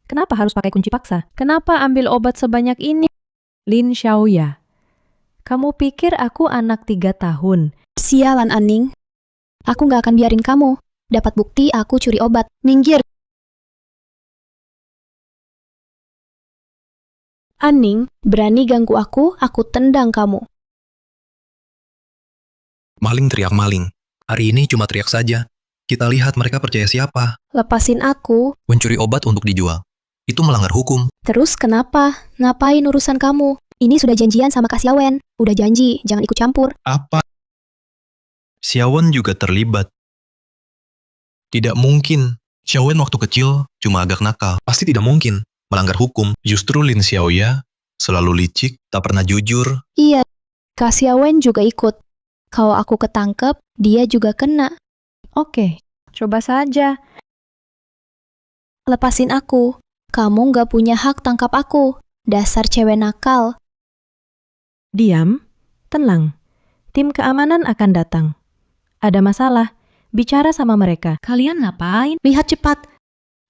[SPEAKER 10] Kenapa harus pakai kunci paksa? Kenapa ambil obat sebanyak ini? Lin Xiaoya, kamu pikir aku anak 3 tahun?
[SPEAKER 6] Sialan Aning. Aku nggak akan biarin kamu. Dapat bukti aku curi obat. Minggir. Aning, berani ganggu aku tendang kamu.
[SPEAKER 5] Maling teriak maling. Hari ini cuma teriak saja. Kita lihat mereka percaya siapa.
[SPEAKER 6] Lepasin aku.
[SPEAKER 5] Mencuri obat untuk dijual. Itu melanggar hukum.
[SPEAKER 6] Terus kenapa? Ngapain urusan kamu? Ini sudah janjian sama Kak Xiawen. Udah janji, jangan ikut campur.
[SPEAKER 5] Apa? Xiawen juga terlibat. Tidak mungkin. Xiawen waktu kecil cuma agak nakal. Pasti tidak mungkin. Melanggar hukum. Justru Lin Xiaoya selalu licik, tak pernah jujur.
[SPEAKER 6] Iya, Kak Xiawen juga ikut. Kalau aku ketangkep, dia juga kena.
[SPEAKER 10] Oke, coba saja.
[SPEAKER 6] Lepasin aku. Kamu nggak punya hak tangkap aku. Dasar cewek nakal.
[SPEAKER 10] Diam, tenang. Tim keamanan akan datang. Ada masalah, bicara sama mereka.
[SPEAKER 7] Kalian ngapain?
[SPEAKER 3] Lihat cepat.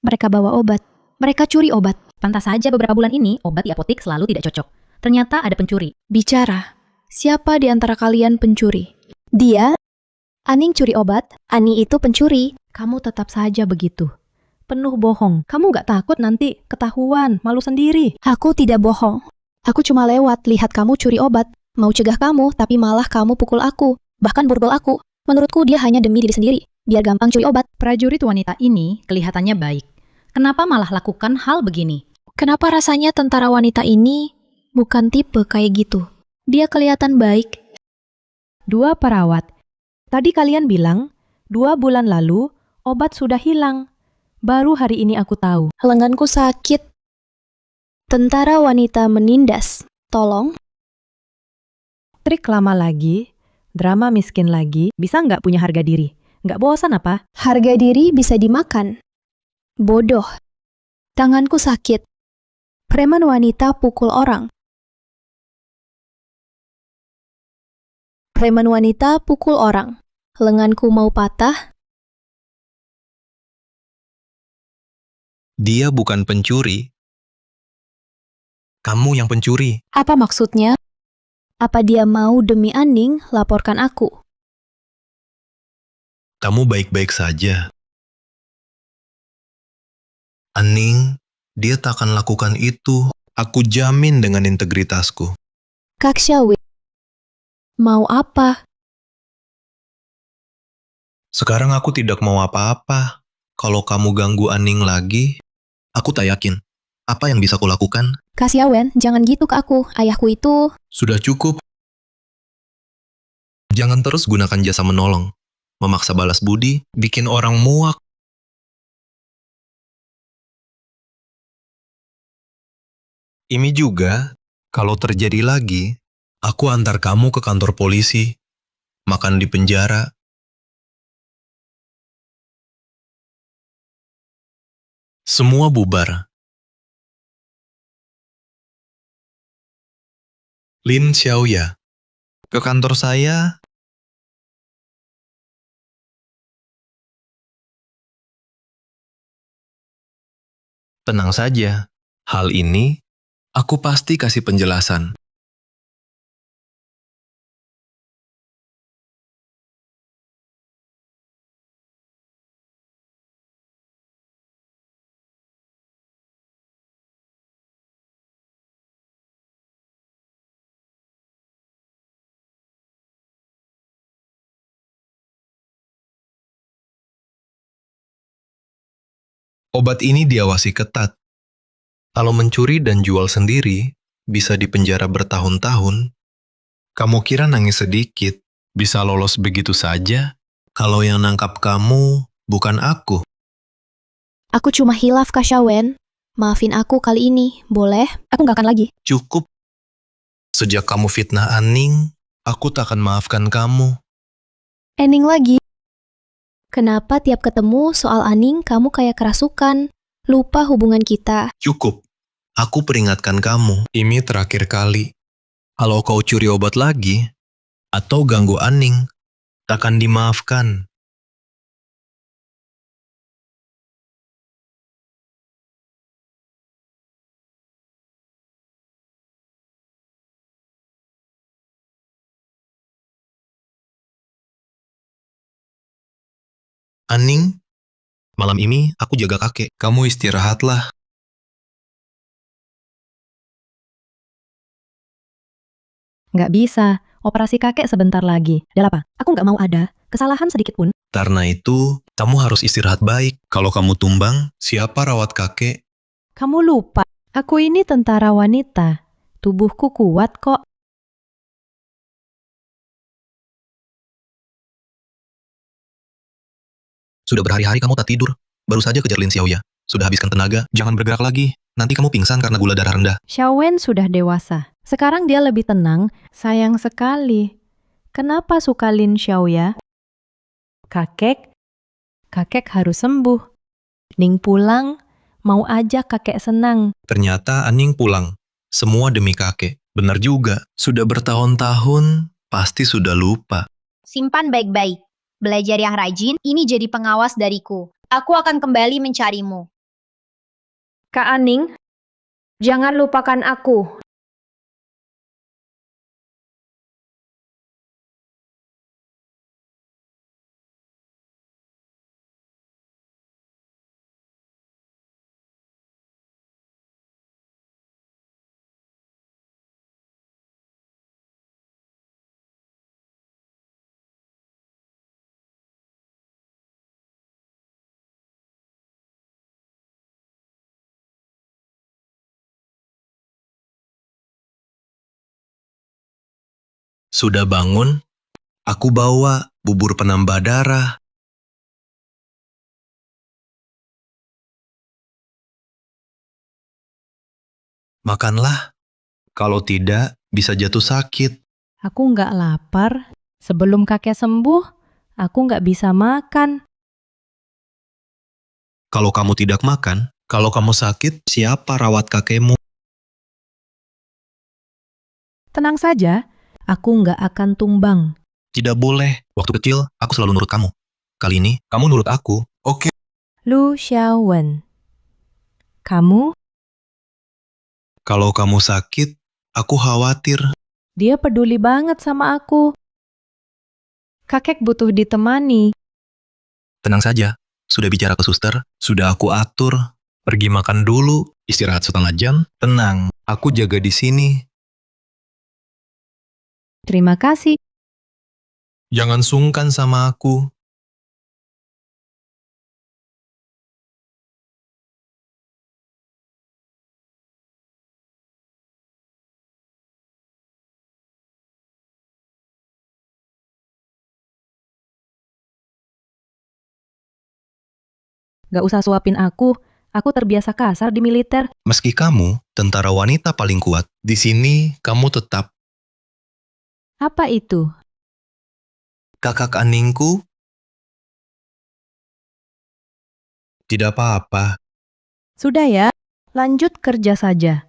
[SPEAKER 3] Mereka bawa obat. Mereka curi obat.
[SPEAKER 7] Pantas saja beberapa bulan ini obat di apotik selalu tidak cocok. Ternyata ada pencuri.
[SPEAKER 6] Bicara. Siapa di antara kalian pencuri? Dia. Aning curi obat. Ani itu pencuri.
[SPEAKER 10] Kamu tetap saja begitu. Penuh bohong. Kamu nggak takut nanti ketahuan, malu sendiri.
[SPEAKER 6] Aku tidak bohong. Aku cuma lewat lihat kamu curi obat. Mau cegah kamu, tapi malah kamu pukul aku. Bahkan borgol aku. Menurutku dia hanya demi diri sendiri. Biar gampang curi obat.
[SPEAKER 7] Prajurit wanita ini kelihatannya baik. Kenapa malah lakukan hal begini?
[SPEAKER 6] Kenapa rasanya tentara wanita ini bukan tipe kayak gitu? Dia kelihatan baik.
[SPEAKER 10] 2 perawat. Tadi kalian bilang, 2 bulan lalu, obat sudah hilang. Baru hari ini aku tahu.
[SPEAKER 6] Lenganku sakit. Tentara wanita menindas. Tolong.
[SPEAKER 10] Trik lama lagi, drama miskin lagi, bisa nggak punya harga diri? Nggak bosan apa?
[SPEAKER 6] Harga diri bisa dimakan. Bodoh. Tanganku sakit. Preman wanita pukul orang. Preman wanita pukul orang. Lenganku mau patah.
[SPEAKER 5] Dia bukan pencuri. Kamu yang pencuri.
[SPEAKER 6] Apa maksudnya? Apa dia mau demi Aning laporkan aku?
[SPEAKER 5] Kamu baik-baik saja. Aning, dia tak akan lakukan itu. Aku jamin dengan integritasku.
[SPEAKER 6] Kak Xiaowen. Mau apa?
[SPEAKER 5] Sekarang aku tidak mau apa-apa. Kalau kamu ganggu Aning lagi, aku tak yakin. Apa yang bisa kulakukan?
[SPEAKER 6] Kak Xiaowen, jangan gitu ke aku. Ayahku itu...
[SPEAKER 5] Sudah cukup. Jangan terus gunakan jasa menolong. Memaksa balas budi, bikin orang muak. Ini juga, kalau terjadi lagi, aku antar kamu ke kantor polisi, makan di penjara. Semua bubar. Lin Xiaoya, ke kantor saya. Tenang saja, hal ini aku pasti kasih penjelasan. Obat ini diawasi ketat. Kalau mencuri dan jual sendiri, bisa dipenjara bertahun-tahun. Kamu kira nangis sedikit, bisa lolos begitu saja? Kalau yang nangkap kamu, bukan aku.
[SPEAKER 6] Aku cuma hilaf, Kak Xiaowen. Maafin aku kali ini, boleh? Aku nggak akan lagi.
[SPEAKER 5] Cukup. Sejak kamu fitnah Aning, aku tak akan maafkan kamu.
[SPEAKER 6] Ending lagi. Kenapa tiap ketemu soal Aning kamu kayak kerasukan? Lupa hubungan kita.
[SPEAKER 5] Cukup. Aku peringatkan kamu. Ini terakhir kali. Kalau kau curi obat lagi, atau ganggu Aning, takkan dimaafkan. Aning, malam ini aku jaga kakek. Kamu istirahatlah.
[SPEAKER 10] Nggak bisa, operasi kakek sebentar lagi. Ada apa? Aku nggak mau ada kesalahan sedikit pun.
[SPEAKER 5] Karena itu, kamu harus istirahat baik. Kalau kamu tumbang, siapa rawat kakek?
[SPEAKER 10] Kamu lupa, aku ini tentara wanita. Tubuhku kuat kok.
[SPEAKER 1] Sudah berhari-hari kamu tak tidur. Baru saja kejar Lin Xiaoya. Sudah habiskan tenaga, jangan bergerak lagi. Nanti kamu pingsan karena gula darah rendah.
[SPEAKER 10] Xiaowen sudah dewasa. Sekarang dia lebih tenang. Sayang sekali. Kenapa suka Lin Xiaoya? Kakek harus sembuh. Ning pulang, mau ajak kakek senang.
[SPEAKER 5] Ternyata Aning pulang. Semua demi kakek. Benar juga. Sudah bertahun-tahun, pasti sudah lupa.
[SPEAKER 3] Simpan baik-baik. Belajar yang rajin, ini jadi pengawas dariku. Aku akan kembali mencarimu.
[SPEAKER 6] Kak Aning, jangan lupakan aku.
[SPEAKER 5] Sudah bangun? Aku bawa bubur penambah darah. Makanlah. Kalau tidak, bisa jatuh sakit.
[SPEAKER 10] Aku nggak lapar. Sebelum kakek sembuh, aku nggak bisa makan.
[SPEAKER 5] Kalau kamu tidak makan, kalau kamu sakit, siapa rawat kakekmu?
[SPEAKER 10] Tenang saja, aku nggak akan tumbang.
[SPEAKER 5] Tidak boleh. Waktu kecil, aku selalu nurut kamu. Kali ini, kamu nurut aku. Oke.
[SPEAKER 10] Lu Xiaowen. Kamu?
[SPEAKER 5] Kalau kamu sakit, aku khawatir.
[SPEAKER 10] Dia peduli banget sama aku. Kakek butuh ditemani.
[SPEAKER 5] Tenang saja. Sudah bicara ke suster, sudah aku atur. Pergi makan dulu, istirahat setengah jam. Tenang, aku jaga di sini.
[SPEAKER 10] Terima kasih.
[SPEAKER 5] Jangan sungkan sama aku.
[SPEAKER 10] Gak usah suapin aku terbiasa kasar di militer.
[SPEAKER 5] Meski kamu tentara wanita paling kuat, di sini kamu tetap
[SPEAKER 10] Apa itu?
[SPEAKER 5] kakak Aningku. Tidak apa-apa.
[SPEAKER 10] Sudah ya, lanjut kerja saja.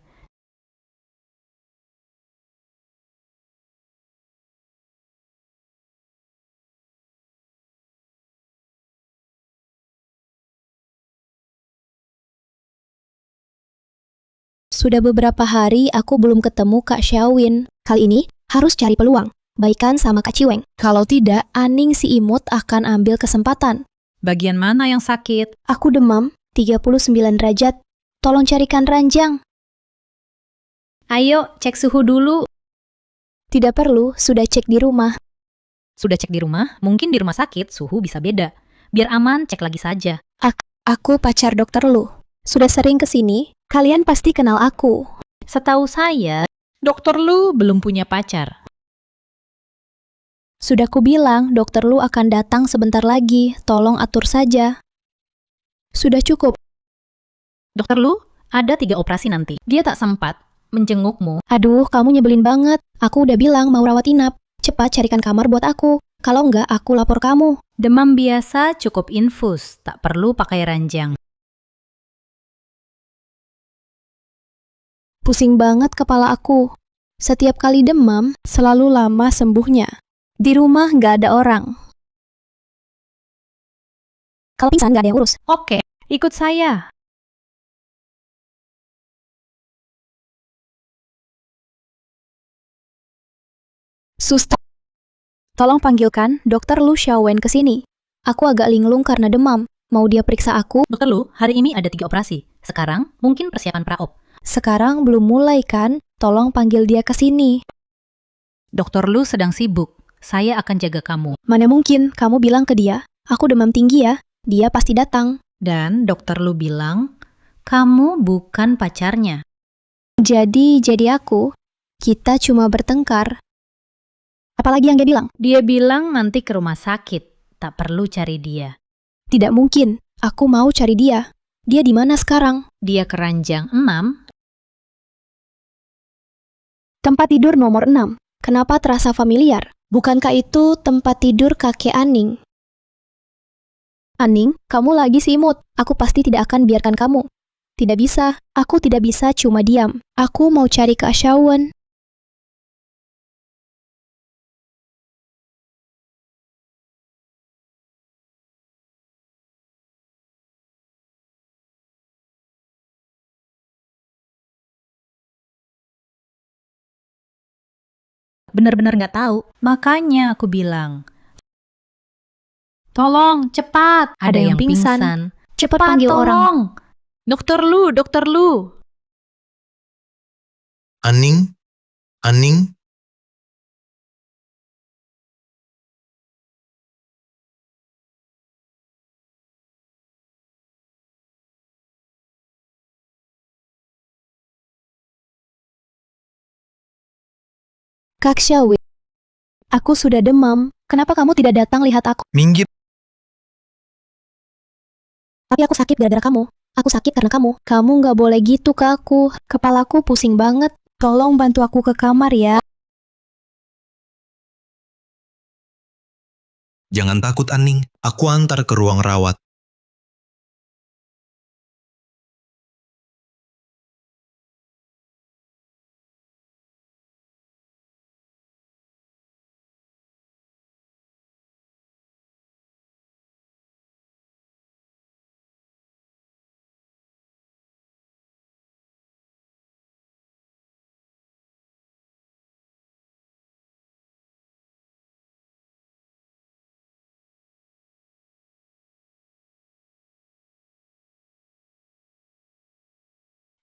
[SPEAKER 9] Sudah beberapa hari aku belum ketemu Kak Xiaowin. Kali ini harus cari peluang. Baikan sama Kak Ciweng. Kalau tidak, Aning si imut akan ambil kesempatan.
[SPEAKER 10] Bagian mana yang sakit?
[SPEAKER 9] Aku demam, 39 derajat. Tolong carikan ranjang.
[SPEAKER 10] Ayo, cek suhu dulu.
[SPEAKER 9] Tidak perlu, sudah cek di rumah.
[SPEAKER 10] Sudah cek di rumah? Mungkin di rumah sakit suhu bisa beda. Biar aman, cek lagi saja.
[SPEAKER 9] Aku pacar dokter Lu. Sudah sering ke sini, kalian pasti kenal aku.
[SPEAKER 10] Setahu saya, Dokter Lu belum punya pacar.
[SPEAKER 9] Sudah kubilang, dokter Lu akan datang sebentar lagi. Tolong atur saja. Sudah cukup.
[SPEAKER 10] Dokter Lu, ada 3 operasi nanti. Dia tak sempat menjengukmu.
[SPEAKER 9] Aduh, kamu nyebelin banget. Aku udah bilang mau rawat inap. Cepat carikan kamar buat aku. Kalau enggak, aku lapor kamu.
[SPEAKER 10] Demam biasa cukup infus, tak perlu pakai ranjang.
[SPEAKER 9] Pusing banget kepala aku. Setiap kali demam, selalu lama sembuhnya. Di rumah nggak ada orang. Kalau pingsan nggak ada yang urus.
[SPEAKER 10] Oke, ikut saya.
[SPEAKER 9] Suster, tolong panggilkan dokter Lu Xiaowen ke sini. Aku agak linglung karena demam. Mau dia periksa aku?
[SPEAKER 10] Dokter Lu, hari ini ada 3 operasi. Sekarang mungkin persiapan pra-op.
[SPEAKER 9] Sekarang belum mulai kan? Tolong panggil dia ke sini.
[SPEAKER 11] Dokter Lu sedang sibuk. Saya akan jaga kamu.
[SPEAKER 6] Mana mungkin kamu bilang ke dia, aku demam tinggi ya. Dia pasti datang.
[SPEAKER 11] Dan dokter Lu bilang, kamu bukan pacarnya.
[SPEAKER 6] Jadi aku. Kita cuma bertengkar. Apalagi yang dia bilang?
[SPEAKER 11] Dia bilang nanti ke rumah sakit. Tak perlu cari dia.
[SPEAKER 6] Tidak mungkin. Aku mau cari dia. Dia di mana sekarang?
[SPEAKER 11] Dia ke ranjang 6.
[SPEAKER 6] Tempat tidur nomor 6. Kenapa terasa familiar? Bukankah itu tempat tidur kakek Aning? Aning, kamu lagi simut. Aku pasti tidak akan biarkan kamu. Tidak bisa. Aku tidak bisa cuma diam. Aku mau cari Kak Shawen.
[SPEAKER 11] Benar-benar nggak tahu. Makanya aku bilang, tolong, cepat. Ada yang pingsan.
[SPEAKER 6] Cepat panggil orang.
[SPEAKER 11] Dokter Lu, dokter Lu.
[SPEAKER 5] Aning? Aning?
[SPEAKER 6] Kak Shawen, aku sudah demam. Kenapa kamu tidak datang lihat aku?
[SPEAKER 5] Minggir.
[SPEAKER 6] Tapi aku sakit gara-gara kamu. Aku sakit karena kamu. Kamu nggak boleh gitu ke aku. Kepalaku pusing banget. Tolong bantu aku ke kamar ya.
[SPEAKER 5] Jangan takut, Aning. Aku antar ke ruang rawat.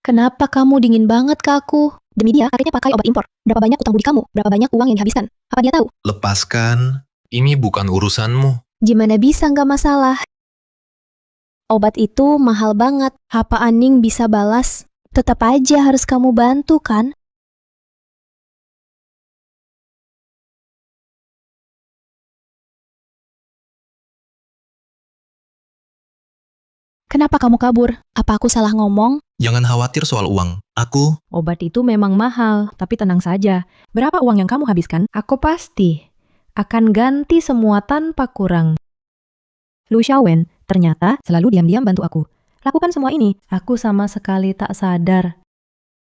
[SPEAKER 6] Kenapa kamu dingin banget ke aku? Demi dia, kakeknya pakai obat impor. Berapa banyak utang budi kamu? Berapa banyak uang yang dihabiskan? Apa dia tahu?
[SPEAKER 5] Lepaskan. Ini bukan urusanmu.
[SPEAKER 6] Gimana bisa nggak masalah? Obat itu mahal banget. Apa Aning bisa balas? Tetap aja harus kamu bantu kan? Kenapa kamu kabur? Apa aku salah ngomong?
[SPEAKER 5] Jangan khawatir soal uang.
[SPEAKER 10] Obat itu memang mahal, tapi tenang saja. Berapa uang yang kamu habiskan? Aku pasti akan ganti semua tanpa kurang. Lu Shawen, ternyata selalu diam-diam bantu aku. Lakukan semua ini. Aku sama sekali tak sadar.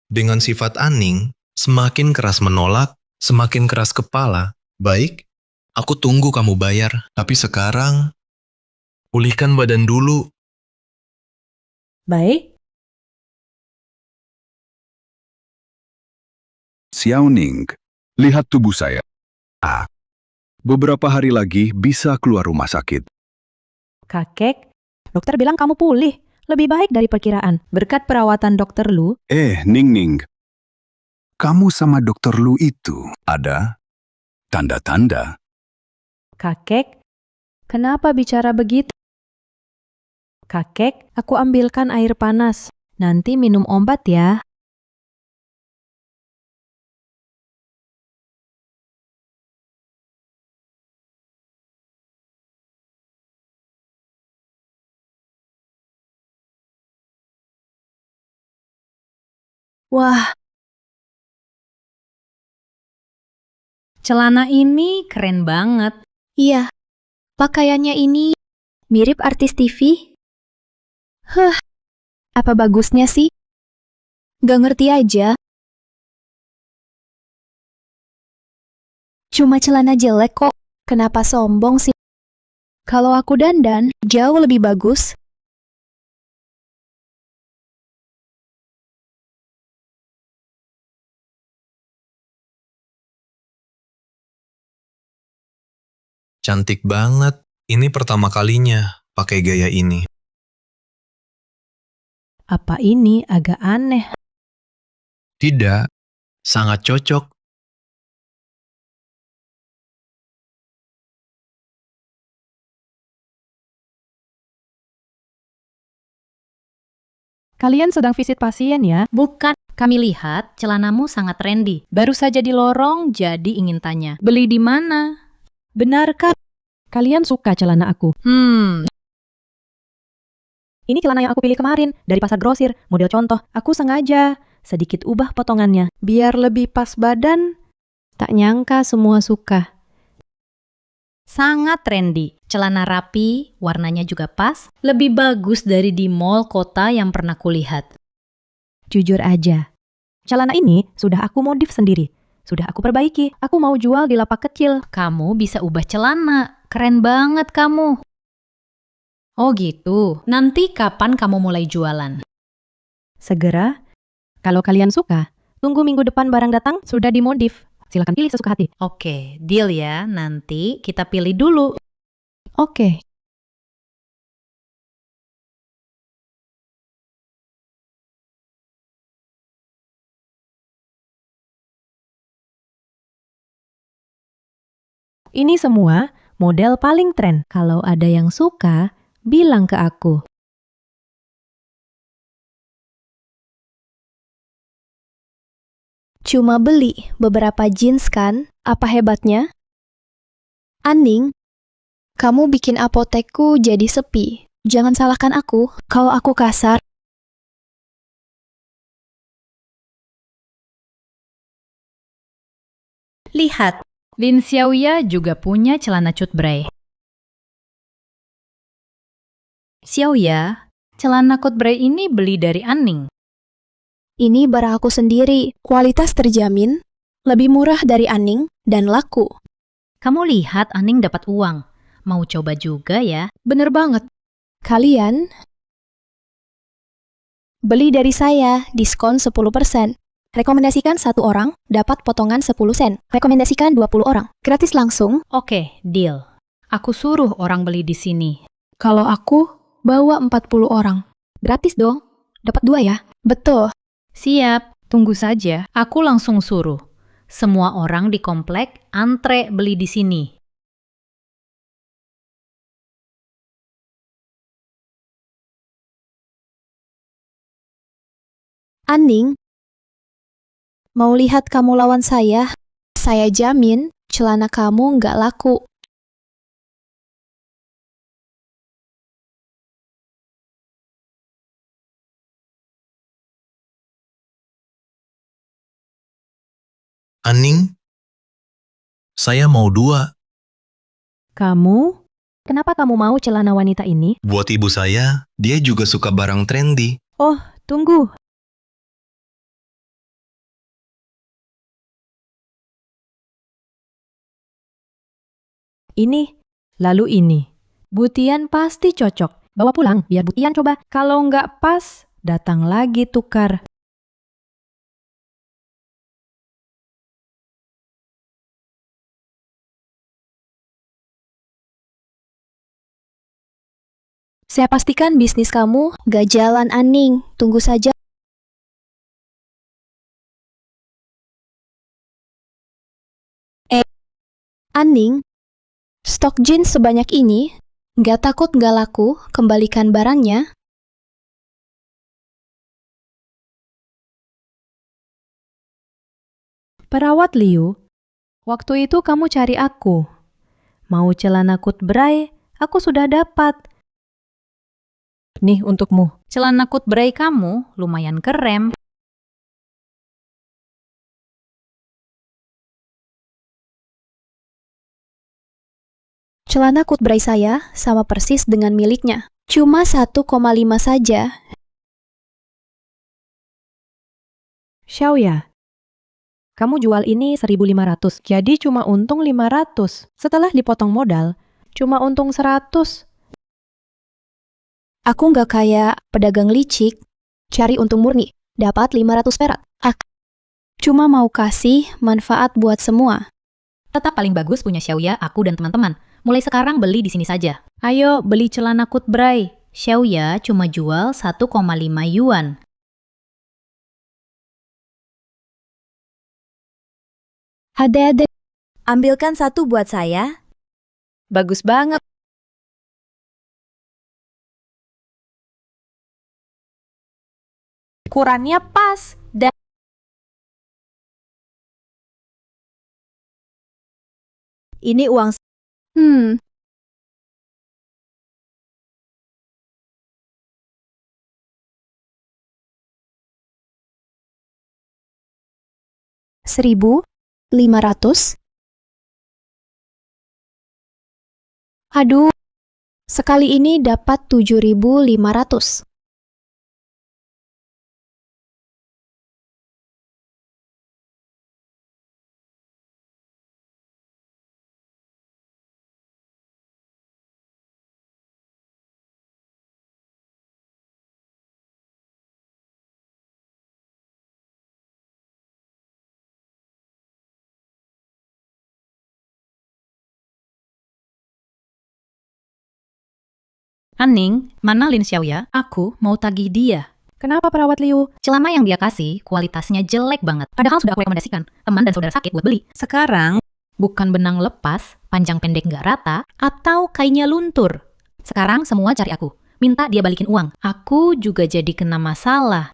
[SPEAKER 5] Dengan sifat Aning, semakin keras menolak, semakin keras kepala. Baik, aku tunggu kamu bayar. Tapi sekarang, pulihkan badan dulu.
[SPEAKER 10] Baik,
[SPEAKER 2] Xiao Ning, lihat tubuh saya. Beberapa hari lagi bisa keluar rumah sakit.
[SPEAKER 10] kakek. Dokter bilang kamu pulih. Lebih baik dari perkiraan. Berkat perawatan dokter Lu,
[SPEAKER 2] Ning Ning. Kamu sama dokter Lu itu ada tanda-tanda.
[SPEAKER 10] kakek. Kenapa bicara begitu? Kakek, aku ambilkan air panas. Nanti minum obat ya.
[SPEAKER 11] Wah, celana ini keren banget.
[SPEAKER 6] Iya, pakaiannya ini mirip artis TV. Apa bagusnya sih? Gak ngerti aja. Cuma celana jelek kok. Kenapa sombong sih? Kalau aku dandan, jauh lebih bagus.
[SPEAKER 5] Cantik banget. Ini pertama kalinya pakai gaya ini.
[SPEAKER 10] Apa ini agak aneh?
[SPEAKER 5] Tidak, sangat cocok.
[SPEAKER 10] Kalian sedang visit pasien ya?
[SPEAKER 11] Bukan, kami lihat celanamu sangat trendy. Baru saja di lorong, jadi ingin tanya. Beli di mana?
[SPEAKER 10] Benarkah kalian suka celana aku? Ini celana yang aku pilih kemarin, dari pasar grosir, model contoh. Aku sengaja sedikit ubah potongannya, biar lebih pas badan. Tak nyangka semua suka.
[SPEAKER 11] Sangat trendy. Celana rapi, warnanya juga pas. Lebih bagus dari di mall kota yang pernah kulihat.
[SPEAKER 10] Jujur aja, celana ini sudah aku modif sendiri. Sudah aku perbaiki. Aku mau jual di lapak kecil.
[SPEAKER 11] Kamu bisa ubah celana. Keren banget kamu. Oh gitu. Nanti kapan kamu mulai jualan?
[SPEAKER 10] Segera, kalau kalian suka, tunggu minggu depan barang datang sudah dimodif. Silakan pilih sesuka hati.
[SPEAKER 11] Oke, deal ya. Nanti kita pilih dulu.
[SPEAKER 10] Oke. Ini semua model paling tren. Kalau ada yang suka, bilang ke aku.
[SPEAKER 6] Cuma beli beberapa jeans kan? Apa hebatnya? Aning, kamu bikin apotekku jadi sepi. Jangan salahkan aku kalau aku kasar.
[SPEAKER 11] Lihat, Lin Xiaoya juga punya celana cutbray. Xiaoya, celana cutbray ini beli dari Aning.
[SPEAKER 6] Ini barang aku sendiri, kualitas terjamin, lebih murah dari Aning, dan laku.
[SPEAKER 11] Kamu lihat Aning dapat uang. Mau coba juga ya?
[SPEAKER 6] Bener banget. Kalian beli dari saya, diskon 10%. Rekomendasikan 1 orang, dapat potongan 10 sen. Rekomendasikan 20 orang, gratis langsung.
[SPEAKER 11] Oke, deal. Aku suruh orang beli di sini.
[SPEAKER 6] Kalau aku, bawa 40 orang. Gratis dong, dapat 2 ya. Betul.
[SPEAKER 11] Siap, tunggu saja. Aku langsung suruh. Semua orang di komplek antre beli di sini.
[SPEAKER 6] Aning, mau lihat kamu lawan saya? Saya jamin celana kamu nggak laku.
[SPEAKER 5] Aning, saya mau 2.
[SPEAKER 10] Kamu? Kenapa kamu mau celana wanita ini?
[SPEAKER 5] Buat ibu saya, dia juga suka barang trendy.
[SPEAKER 10] Oh, tunggu. Ini, lalu ini. Butian pasti cocok. Bawa pulang, biar Butian coba. Kalau nggak pas, datang lagi tukar.
[SPEAKER 6] Saya pastikan bisnis kamu nggak jalan, Aning. Tunggu saja. Aning, stok jeans sebanyak ini, nggak takut nggak laku, kembalikan barangnya.
[SPEAKER 10] Perawat Liu, waktu itu kamu cari aku. Mau celana cutbray, aku sudah dapat. Nih untukmu.
[SPEAKER 11] Celana cutbray kamu lumayan keren.
[SPEAKER 6] Celana cutbray saya sama persis dengan miliknya. Cuma 1,5 saja.
[SPEAKER 10] Xiaoya, kamu jual ini 1.500, jadi cuma untung 500. Setelah dipotong modal, cuma untung 100.
[SPEAKER 6] Aku nggak kayak pedagang licik, cari untung murni, dapat 500 perak. Cuma mau kasih manfaat buat semua.
[SPEAKER 11] Tetap paling bagus punya Xiaoya, aku dan teman-teman. Mulai sekarang beli di sini saja.
[SPEAKER 10] Ayo beli celana cutbray.
[SPEAKER 11] Xiaoya cuma jual 1,5 yuan.
[SPEAKER 6] Ada-ada. Ambilkan 1 buat saya.
[SPEAKER 10] Bagus banget.
[SPEAKER 6] ukurannya pas. Dan
[SPEAKER 7] Ini uang
[SPEAKER 6] hmm, $1.500. Aduh, sekali ini dapat 7.500.
[SPEAKER 11] Aning, mana Lin Xiaoya? Aku mau tagih dia.
[SPEAKER 10] Kenapa perawat Liu?
[SPEAKER 11] Celana yang dia kasih kualitasnya jelek banget. Padahal sudah aku rekomendasikan teman dan saudara sakit buat beli. Sekarang, bukan benang lepas, panjang pendek nggak rata, atau kainnya luntur. Sekarang semua cari aku. Minta dia balikin uang. Aku juga jadi kena masalah.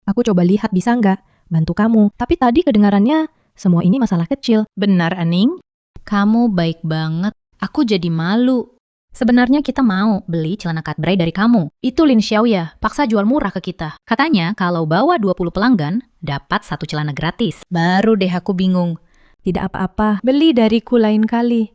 [SPEAKER 10] Aku coba lihat bisa nggak bantu kamu. Tapi tadi kedengarannya semua ini masalah kecil.
[SPEAKER 11] Benar, Aning? Kamu baik banget. Aku jadi malu. Sebenarnya kita mau beli celana cutbray dari kamu. Itu Lin Xiaoya, paksa jual murah ke kita. Katanya kalau bawa 20 pelanggan, dapat 1 celana gratis. Baru deh aku bingung.
[SPEAKER 10] Tidak apa-apa, beli dariku lain kali.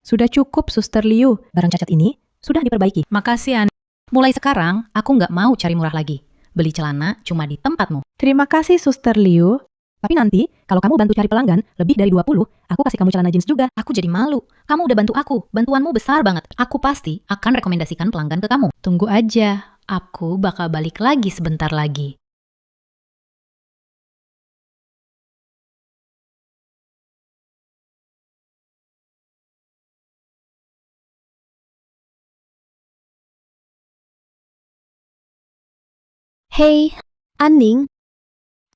[SPEAKER 10] Sudah cukup, Suster Liu. Barang cacat ini sudah diperbaiki.
[SPEAKER 11] Makasih, Aning. Mulai sekarang, aku nggak mau cari murah lagi. Beli celana cuma di tempatmu.
[SPEAKER 10] Terima kasih, Suster Liu. Tapi nanti, kalau kamu bantu cari pelanggan lebih dari 20, aku kasih kamu celana jeans juga.
[SPEAKER 11] Aku jadi malu. Kamu udah bantu aku. Bantuanmu besar banget. Aku pasti akan rekomendasikan pelanggan ke kamu. Tunggu aja. Aku bakal balik lagi sebentar lagi.
[SPEAKER 9] Hei, Aning.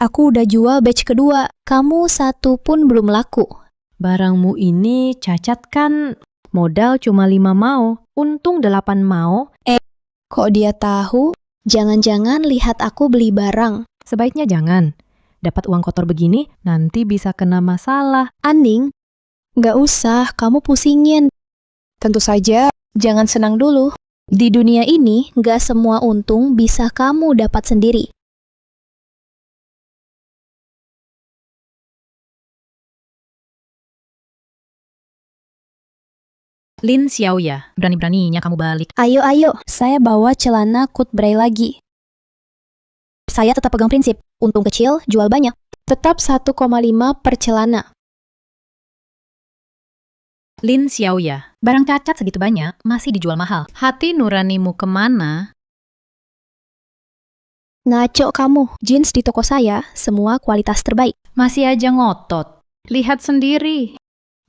[SPEAKER 9] Aku udah jual batch kedua. Kamu satu pun belum laku.
[SPEAKER 10] Barangmu ini cacat kan? Modal cuma 5 mao. Untung 8 mao.
[SPEAKER 9] Kok dia tahu? Jangan-jangan lihat aku beli barang.
[SPEAKER 10] Sebaiknya jangan. Dapat uang kotor begini, nanti bisa kena masalah.
[SPEAKER 9] Aning, nggak usah kamu pusingin. Tentu saja, jangan senang dulu. Di dunia ini, nggak semua untung bisa kamu dapat sendiri.
[SPEAKER 11] Lin Xiaoya, berani-beraninya kamu balik.
[SPEAKER 9] Ayo, saya bawa celana cutbray lagi. Saya tetap pegang prinsip, untung kecil, jual banyak. Tetap 1,5 per celana.
[SPEAKER 11] Lin Xiaoya, barang cacat segitu banyak masih dijual mahal. Hati nuranimu kemana?
[SPEAKER 9] Ngaco kamu, jeans di toko saya, semua kualitas terbaik.
[SPEAKER 11] Masih aja ngotot. Lihat sendiri.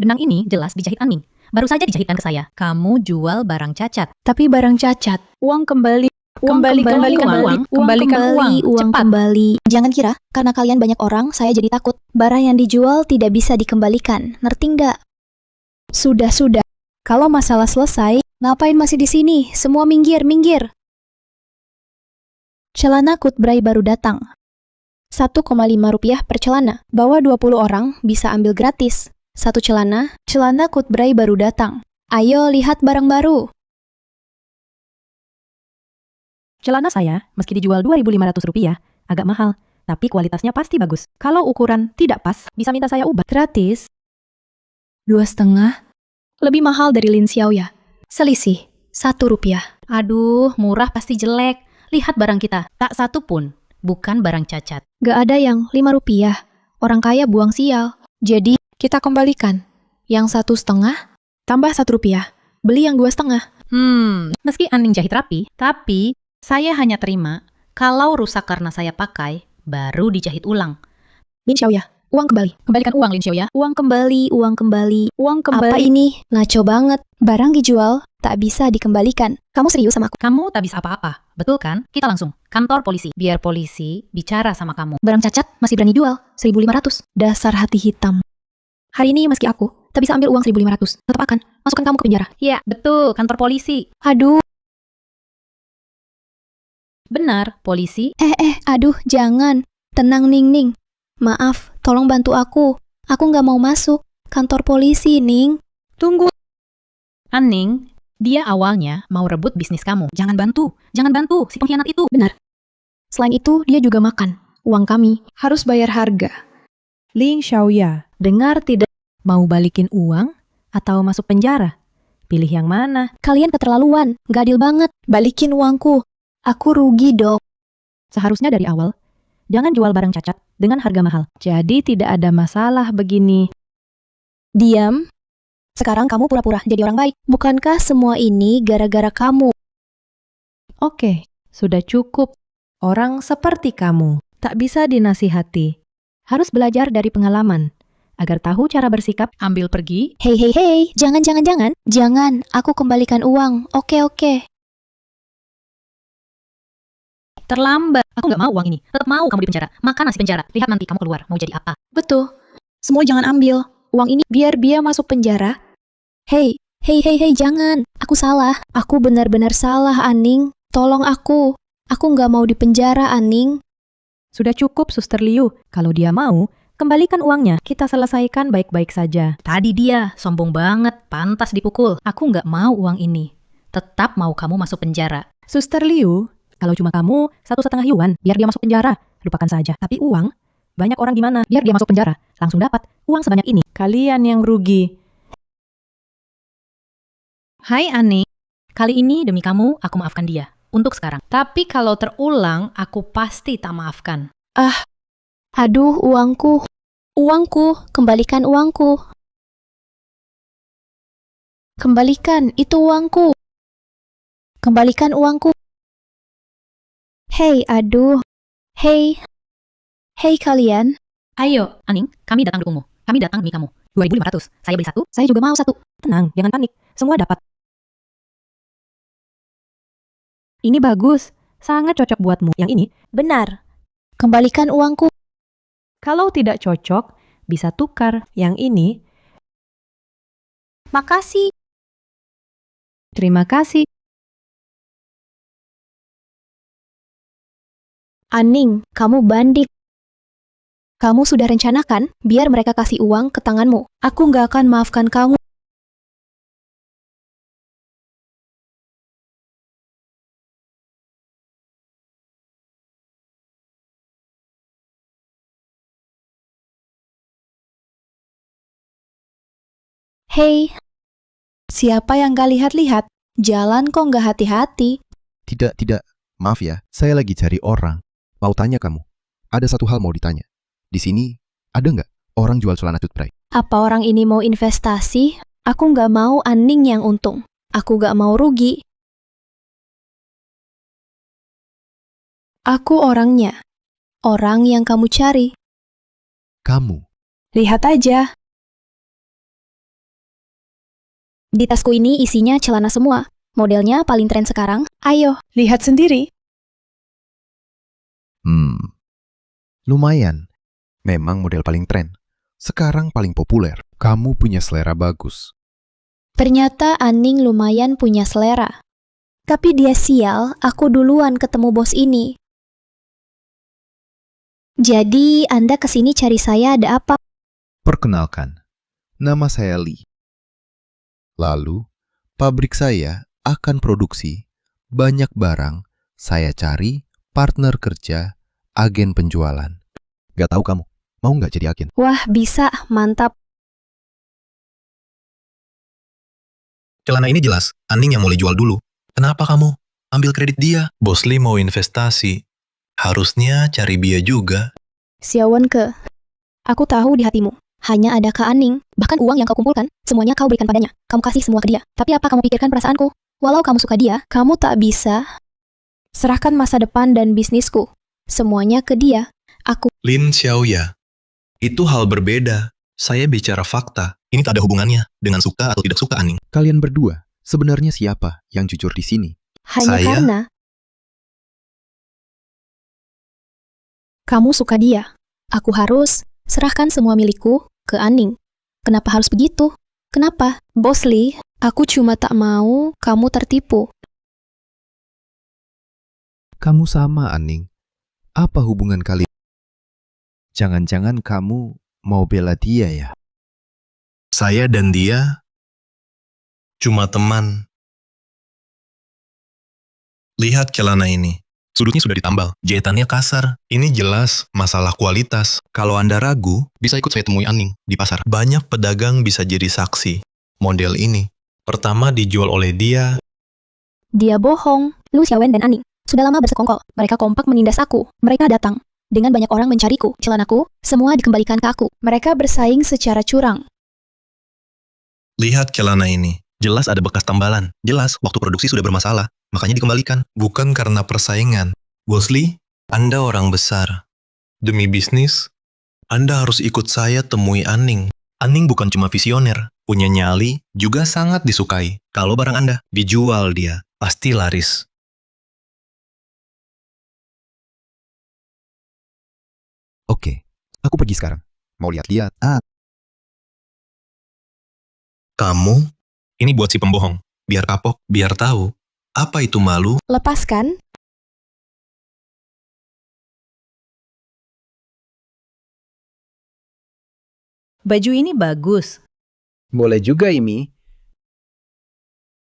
[SPEAKER 11] Benang ini jelas dijahit Aning. Baru saja dijahitkan ke saya. Kamu jual barang cacat.
[SPEAKER 6] tapi barang cacat. Uang kembali. Kembalikan uang.
[SPEAKER 9] Uang
[SPEAKER 11] Cepat.
[SPEAKER 9] kembali. Jangan kira, karena kalian banyak orang, saya jadi takut. Barang yang dijual tidak bisa dikembalikan. Ngerti nggak? Sudah. Kalau masalah selesai, ngapain masih di sini? Semua minggir. Celana cutbray baru datang. 1,5 rupiah per celana. Bawa 20 orang, bisa ambil gratis. Satu celana cutbray baru datang. Ayo lihat barang baru.
[SPEAKER 10] Celana saya, meski dijual Rp2.500, agak mahal. tapi kualitasnya pasti bagus. Kalau ukuran tidak pas, bisa minta saya ubah. Gratis.
[SPEAKER 6] 2,5. Lebih mahal dari Lin Xiao ya. Selisih Rp1.
[SPEAKER 11] Aduh, murah pasti jelek. Lihat barang kita, tak satu pun. Bukan barang cacat.
[SPEAKER 6] Gak ada yang Rp5. Orang kaya buang sial. Jadi, kita kembalikan. Yang 1,5 tambah Rp1. Beli yang 2,5.
[SPEAKER 11] Meski Aning jahit rapi, tapi saya hanya terima kalau rusak karena saya pakai, baru dijahit ulang.
[SPEAKER 6] Lin Xiao ya, uang kembali.
[SPEAKER 11] Kembalikan uang, Lin Xiao ya.
[SPEAKER 9] Uang kembali, uang kembali.
[SPEAKER 6] Uang kembali.
[SPEAKER 9] Apa ini? Ngaco banget. Barang dijual, tak bisa dikembalikan. Kamu serius sama aku?
[SPEAKER 11] Kamu tak bisa apa-apa, betul kan? Kita langsung kantor polisi, biar polisi bicara sama kamu.
[SPEAKER 6] Barang cacat masih berani jual. 1.500. Dasar hati hitam. Hari ini meski aku tak bisa ambil uang 1.500, tetap akan masukkan kamu ke penjara.
[SPEAKER 11] Ya, betul, kantor polisi.
[SPEAKER 6] Aduh,
[SPEAKER 11] Benar, polisi.
[SPEAKER 9] Aduh, jangan. Tenang, Ning. Maaf, tolong bantu aku. Aku nggak mau masuk kantor polisi, Ning.
[SPEAKER 6] tunggu.
[SPEAKER 11] Aning, dia awalnya mau rebut bisnis kamu. Jangan bantu si pengkhianat itu.
[SPEAKER 6] Benar. Selain itu, dia juga makan. Uang kami harus bayar harga.
[SPEAKER 10] Ling Xiaoya, dengar tidak? Mau balikin uang atau masuk penjara? Pilih yang mana?
[SPEAKER 9] Kalian keterlaluan. Nggak adil banget. Balikin uangku. Aku rugi, Dok.
[SPEAKER 10] Seharusnya dari awal, jangan jual barang cacat dengan harga mahal. Jadi tidak ada masalah begini.
[SPEAKER 9] Diam. Sekarang kamu pura-pura jadi orang baik. Bukankah semua ini gara-gara kamu?
[SPEAKER 10] Oke, sudah cukup. Orang seperti kamu tak bisa dinasihati. Harus belajar dari pengalaman. Agar tahu cara bersikap,
[SPEAKER 11] Ambil pergi.
[SPEAKER 9] Hei. Jangan. Jangan. Aku kembalikan uang. Oke.
[SPEAKER 11] Terlambat. Aku nggak mau uang ini. Tetap mau kamu di penjara. Makan nasi penjara. Lihat nanti kamu keluar. Mau jadi apa?
[SPEAKER 6] Betul. Semua jangan ambil. Uang ini biar dia masuk penjara.
[SPEAKER 9] Hei, jangan. Aku salah. Aku benar-benar salah, Aning. Tolong aku. Aku nggak mau di penjara, Aning.
[SPEAKER 10] sudah cukup Suster Liu. Kalau dia mau, kembalikan uangnya. Kita selesaikan baik-baik saja.
[SPEAKER 11] Tadi dia sombong banget. Pantas dipukul. Aku nggak mau uang ini. Tetap mau kamu masuk penjara.
[SPEAKER 10] Suster Liu, kalau cuma kamu 1,5 yuan, biar dia masuk penjara. Lupakan saja. Tapi uang, banyak orang gimana? Biar dia masuk penjara. Langsung dapat uang sebanyak ini. Kalian yang rugi.
[SPEAKER 11] Hai Ani. Kali ini demi kamu, aku maafkan dia. Untuk sekarang. Tapi kalau terulang, aku pasti tak maafkan.
[SPEAKER 9] Aduh, uangku. Kembalikan uangku. Kembalikan, itu uangku. Kembalikan uangku. Hei, aduh. Hei kalian.
[SPEAKER 11] Ayo, Aning, kami datang dukungmu. Kami datang demi kamu. 2.500. Saya beli satu.
[SPEAKER 10] Saya juga mau satu. Tenang, jangan panik. Semua dapat. Ini bagus. Sangat cocok buatmu. Yang ini,
[SPEAKER 9] Benar. Kembalikan uangku.
[SPEAKER 10] kalau tidak cocok, bisa tukar. Yang ini,
[SPEAKER 9] Makasih.
[SPEAKER 10] terima kasih.
[SPEAKER 9] Aning, kamu bandit. Kamu sudah rencanakan biar mereka kasih uang ke tanganmu. Aku nggak akan maafkan kamu. Hei, siapa yang gak lihat-lihat? Jalan kok nggak hati-hati?
[SPEAKER 12] Tidak. Maaf ya, saya lagi cari orang. Mau tanya kamu. Ada satu hal mau ditanya. Di sini, ada nggak orang jual celana cutbray?
[SPEAKER 9] Apa orang ini mau investasi? Aku nggak mau Aning yang untung. Aku nggak mau rugi. Aku orangnya. Orang yang kamu cari.
[SPEAKER 12] Kamu.
[SPEAKER 6] Lihat aja.
[SPEAKER 9] Di tasku ini isinya celana semua. Modelnya paling tren sekarang. Ayo.
[SPEAKER 6] Lihat sendiri.
[SPEAKER 12] Lumayan. Memang model paling tren. Sekarang paling populer. Kamu punya selera bagus.
[SPEAKER 9] Ternyata Aning lumayan punya selera. Tapi dia sial, aku duluan ketemu bos ini. Jadi, Anda kesini cari saya ada apa?
[SPEAKER 12] Perkenalkan, nama saya Lee. Lalu, pabrik saya akan produksi banyak barang. Saya cari partner kerja, agen penjualan. Gak tahu kamu, mau nggak jadi agen?
[SPEAKER 6] Wah, bisa. Mantap.
[SPEAKER 5] Celana ini jelas, Aning yang mulai jual dulu. Kenapa kamu ambil kredit dia? Bos Lee mau investasi. Harusnya cari Bia juga.
[SPEAKER 6] Xiaowen ke. Aku tahu di hatimu. Hanya ada Kak Aning. Bahkan uang yang kau kumpulkan, semuanya kau berikan padanya. Kamu kasih semua ke dia. Tapi apa kamu pikirkan perasaanku? Walau kamu suka dia, kamu tak bisa serahkan masa depan dan bisnisku. Semuanya ke dia. Aku.
[SPEAKER 5] Lin Xiaoya. Itu hal berbeda. Saya bicara fakta. Ini tak ada hubungannya dengan suka atau tidak suka Aning.
[SPEAKER 12] Kalian berdua, sebenarnya siapa yang jujur di sini?
[SPEAKER 6] Hanya
[SPEAKER 5] Saya?
[SPEAKER 6] karena kamu suka dia. Aku harus serahkan semua milikku ke Aning. Kenapa harus begitu? Kenapa? Bos Lee, aku cuma tak mau kamu tertipu.
[SPEAKER 12] Kamu sama, Aning. Apa hubungan kalian? Jangan-jangan kamu mau bela dia ya?
[SPEAKER 5] Saya dan dia cuma teman. Lihat celana ini. Sudutnya sudah ditambal, jahitannya kasar. Ini jelas masalah kualitas. Kalau Anda ragu, bisa ikut saya temui Aning di pasar. Banyak pedagang bisa jadi saksi. Model ini, pertama dijual oleh dia.
[SPEAKER 6] Dia bohong. Lu Xiaowen dan Aning sudah lama bersekongkol. Mereka kompak menindas aku. Mereka datang. Dengan banyak orang mencariku. Celanaku, semua dikembalikan ke aku. Mereka bersaing secara curang.
[SPEAKER 5] Lihat celana ini. Jelas ada bekas tambalan. Jelas waktu produksi sudah bermasalah. Makanya dikembalikan. Bukan karena persaingan. Bos Lee, Anda orang besar. Demi bisnis, Anda harus ikut saya temui Aning. Aning bukan cuma visioner. Punya nyali juga sangat disukai. Kalau barang Anda dijual dia, pasti laris.
[SPEAKER 12] Oke, aku pergi sekarang. Mau lihat-lihat.
[SPEAKER 5] Kamu, ini buat si pembohong. Biar kapok, biar tahu. Apa itu malu?
[SPEAKER 6] Lepaskan.
[SPEAKER 7] Baju ini bagus.
[SPEAKER 4] Boleh juga, Imi.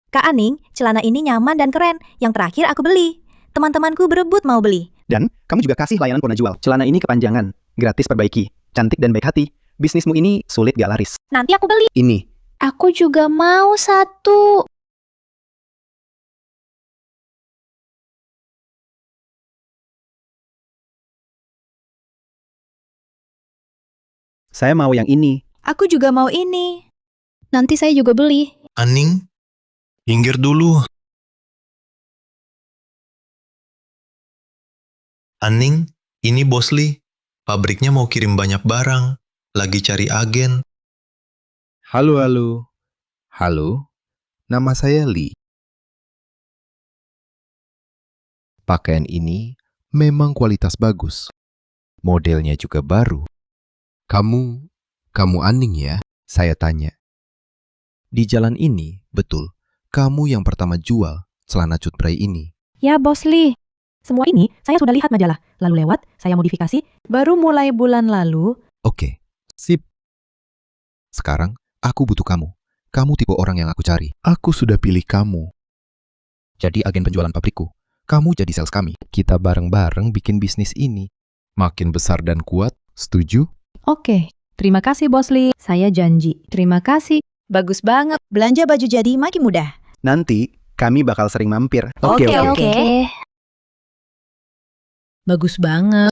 [SPEAKER 7] Kak Aning, celana ini nyaman dan keren. Yang terakhir aku beli. Teman-temanku berebut mau beli.
[SPEAKER 4] Dan kamu juga kasih layanan pona jual. Celana ini kepanjangan, gratis perbaiki, cantik dan baik hati. Bisnismu ini sulit gak laris.
[SPEAKER 7] Nanti aku beli.
[SPEAKER 4] Ini.
[SPEAKER 9] Aku juga mau satu.
[SPEAKER 4] Saya mau yang ini.
[SPEAKER 7] Aku juga mau ini.
[SPEAKER 6] Nanti saya juga beli.
[SPEAKER 5] Aning, minggir dulu. Aning, ini Bos Lee. Pabriknya mau kirim banyak barang. Lagi cari agen.
[SPEAKER 12] Halo, halo. Halo, nama saya Lee. Pakaian ini memang kualitas bagus. Modelnya juga baru. Kamu Aning ya? Saya tanya. Di jalan ini, betul, kamu yang pertama jual celana Cut Bray ini.
[SPEAKER 10] Ya, Bos Lee. Semua ini saya sudah lihat majalah. Lalu lewat, saya modifikasi. Baru mulai bulan lalu.
[SPEAKER 12] Oke, sip. Sekarang, aku butuh kamu. Kamu tipe orang yang aku cari. Aku sudah pilih kamu. Jadi agen penjualan pabrikku. Kamu jadi sales kami. Kita bareng-bareng bikin bisnis ini. Makin besar dan kuat, setuju?
[SPEAKER 10] Oke. Terima kasih, Bos Lee. Saya janji. Terima kasih.
[SPEAKER 7] Bagus banget. Belanja baju jadi makin mudah.
[SPEAKER 4] Nanti kami bakal sering mampir.
[SPEAKER 7] Oke.
[SPEAKER 11] Bagus banget.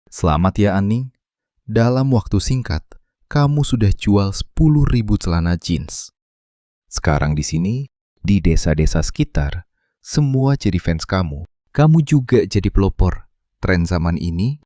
[SPEAKER 12] Selamat ya Aning. Dalam waktu singkat, kamu sudah jual 10.000 celana jeans. Sekarang di sini, di desa-desa sekitar, semua jadi fans kamu. Kamu juga jadi pelopor. Tren zaman ini,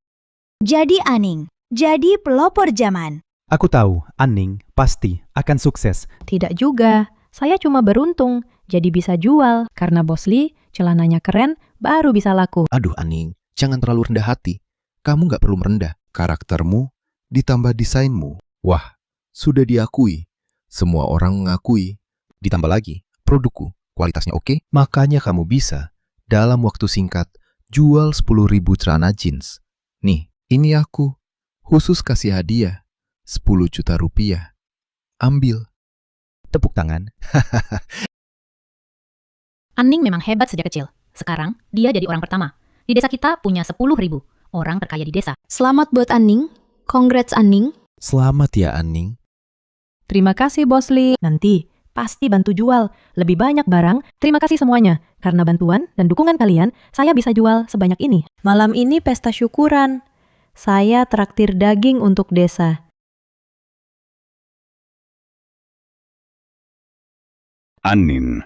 [SPEAKER 7] Jadi Aning, jadi pelopor zaman.
[SPEAKER 4] Aku tahu, Aning pasti akan sukses.
[SPEAKER 10] Tidak juga. Saya cuma beruntung. Jadi bisa jual. Karena Bos Lee, celananya keren, baru bisa laku.
[SPEAKER 12] aduh Aning, jangan terlalu rendah hati. Kamu nggak perlu merendah. Karaktermu, ditambah desainmu. Wah, sudah diakui. Semua orang mengakui. Ditambah lagi, produkku, kualitasnya oke. Makanya kamu bisa, dalam waktu singkat, jual 10.000 celana jeans. Nih, ini aku. Khusus kasih hadiah, 10 juta rupiah. Ambil.
[SPEAKER 4] Tepuk tangan.
[SPEAKER 11] Aning memang hebat sejak kecil. Sekarang, dia jadi orang pertama. Di desa kita punya 10.000 orang terkaya di desa.
[SPEAKER 6] Selamat buat Aning. Congrats Aning.
[SPEAKER 12] Selamat ya, Aning.
[SPEAKER 10] Terima kasih, Bos Li. Nanti pasti bantu jual lebih banyak barang. Terima kasih semuanya. Karena bantuan dan dukungan kalian, saya bisa jual sebanyak ini. Malam ini pesta syukuran. Saya traktir daging untuk desa.
[SPEAKER 2] Anin,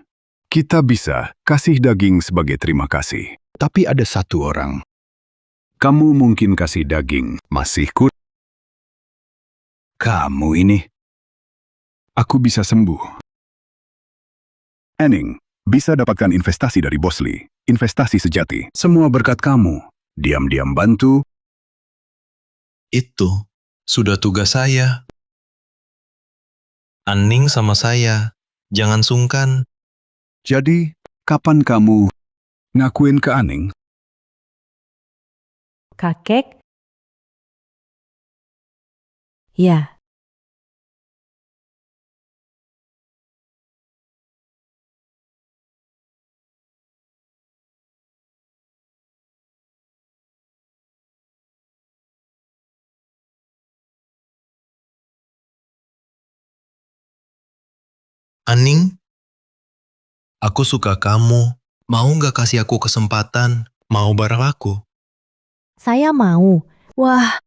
[SPEAKER 2] kita bisa kasih daging sebagai terima kasih. Tapi ada satu orang. Kamu mungkin kasih daging, masih Kamu ini. Aku bisa sembuh. Aning, bisa dapatkan investasi dari Bos Li. Investasi sejati. Semua berkat kamu. Diam-diam bantu.
[SPEAKER 5] Itu sudah tugas saya. Aning sama saya, jangan sungkan.
[SPEAKER 2] Jadi, kapan kamu ngakuin ke Aning?
[SPEAKER 10] Kakek? Ya.
[SPEAKER 5] Aning, aku suka kamu. Mau nggak kasih aku kesempatan? Mau bareng aku?
[SPEAKER 10] Saya mau. Wah,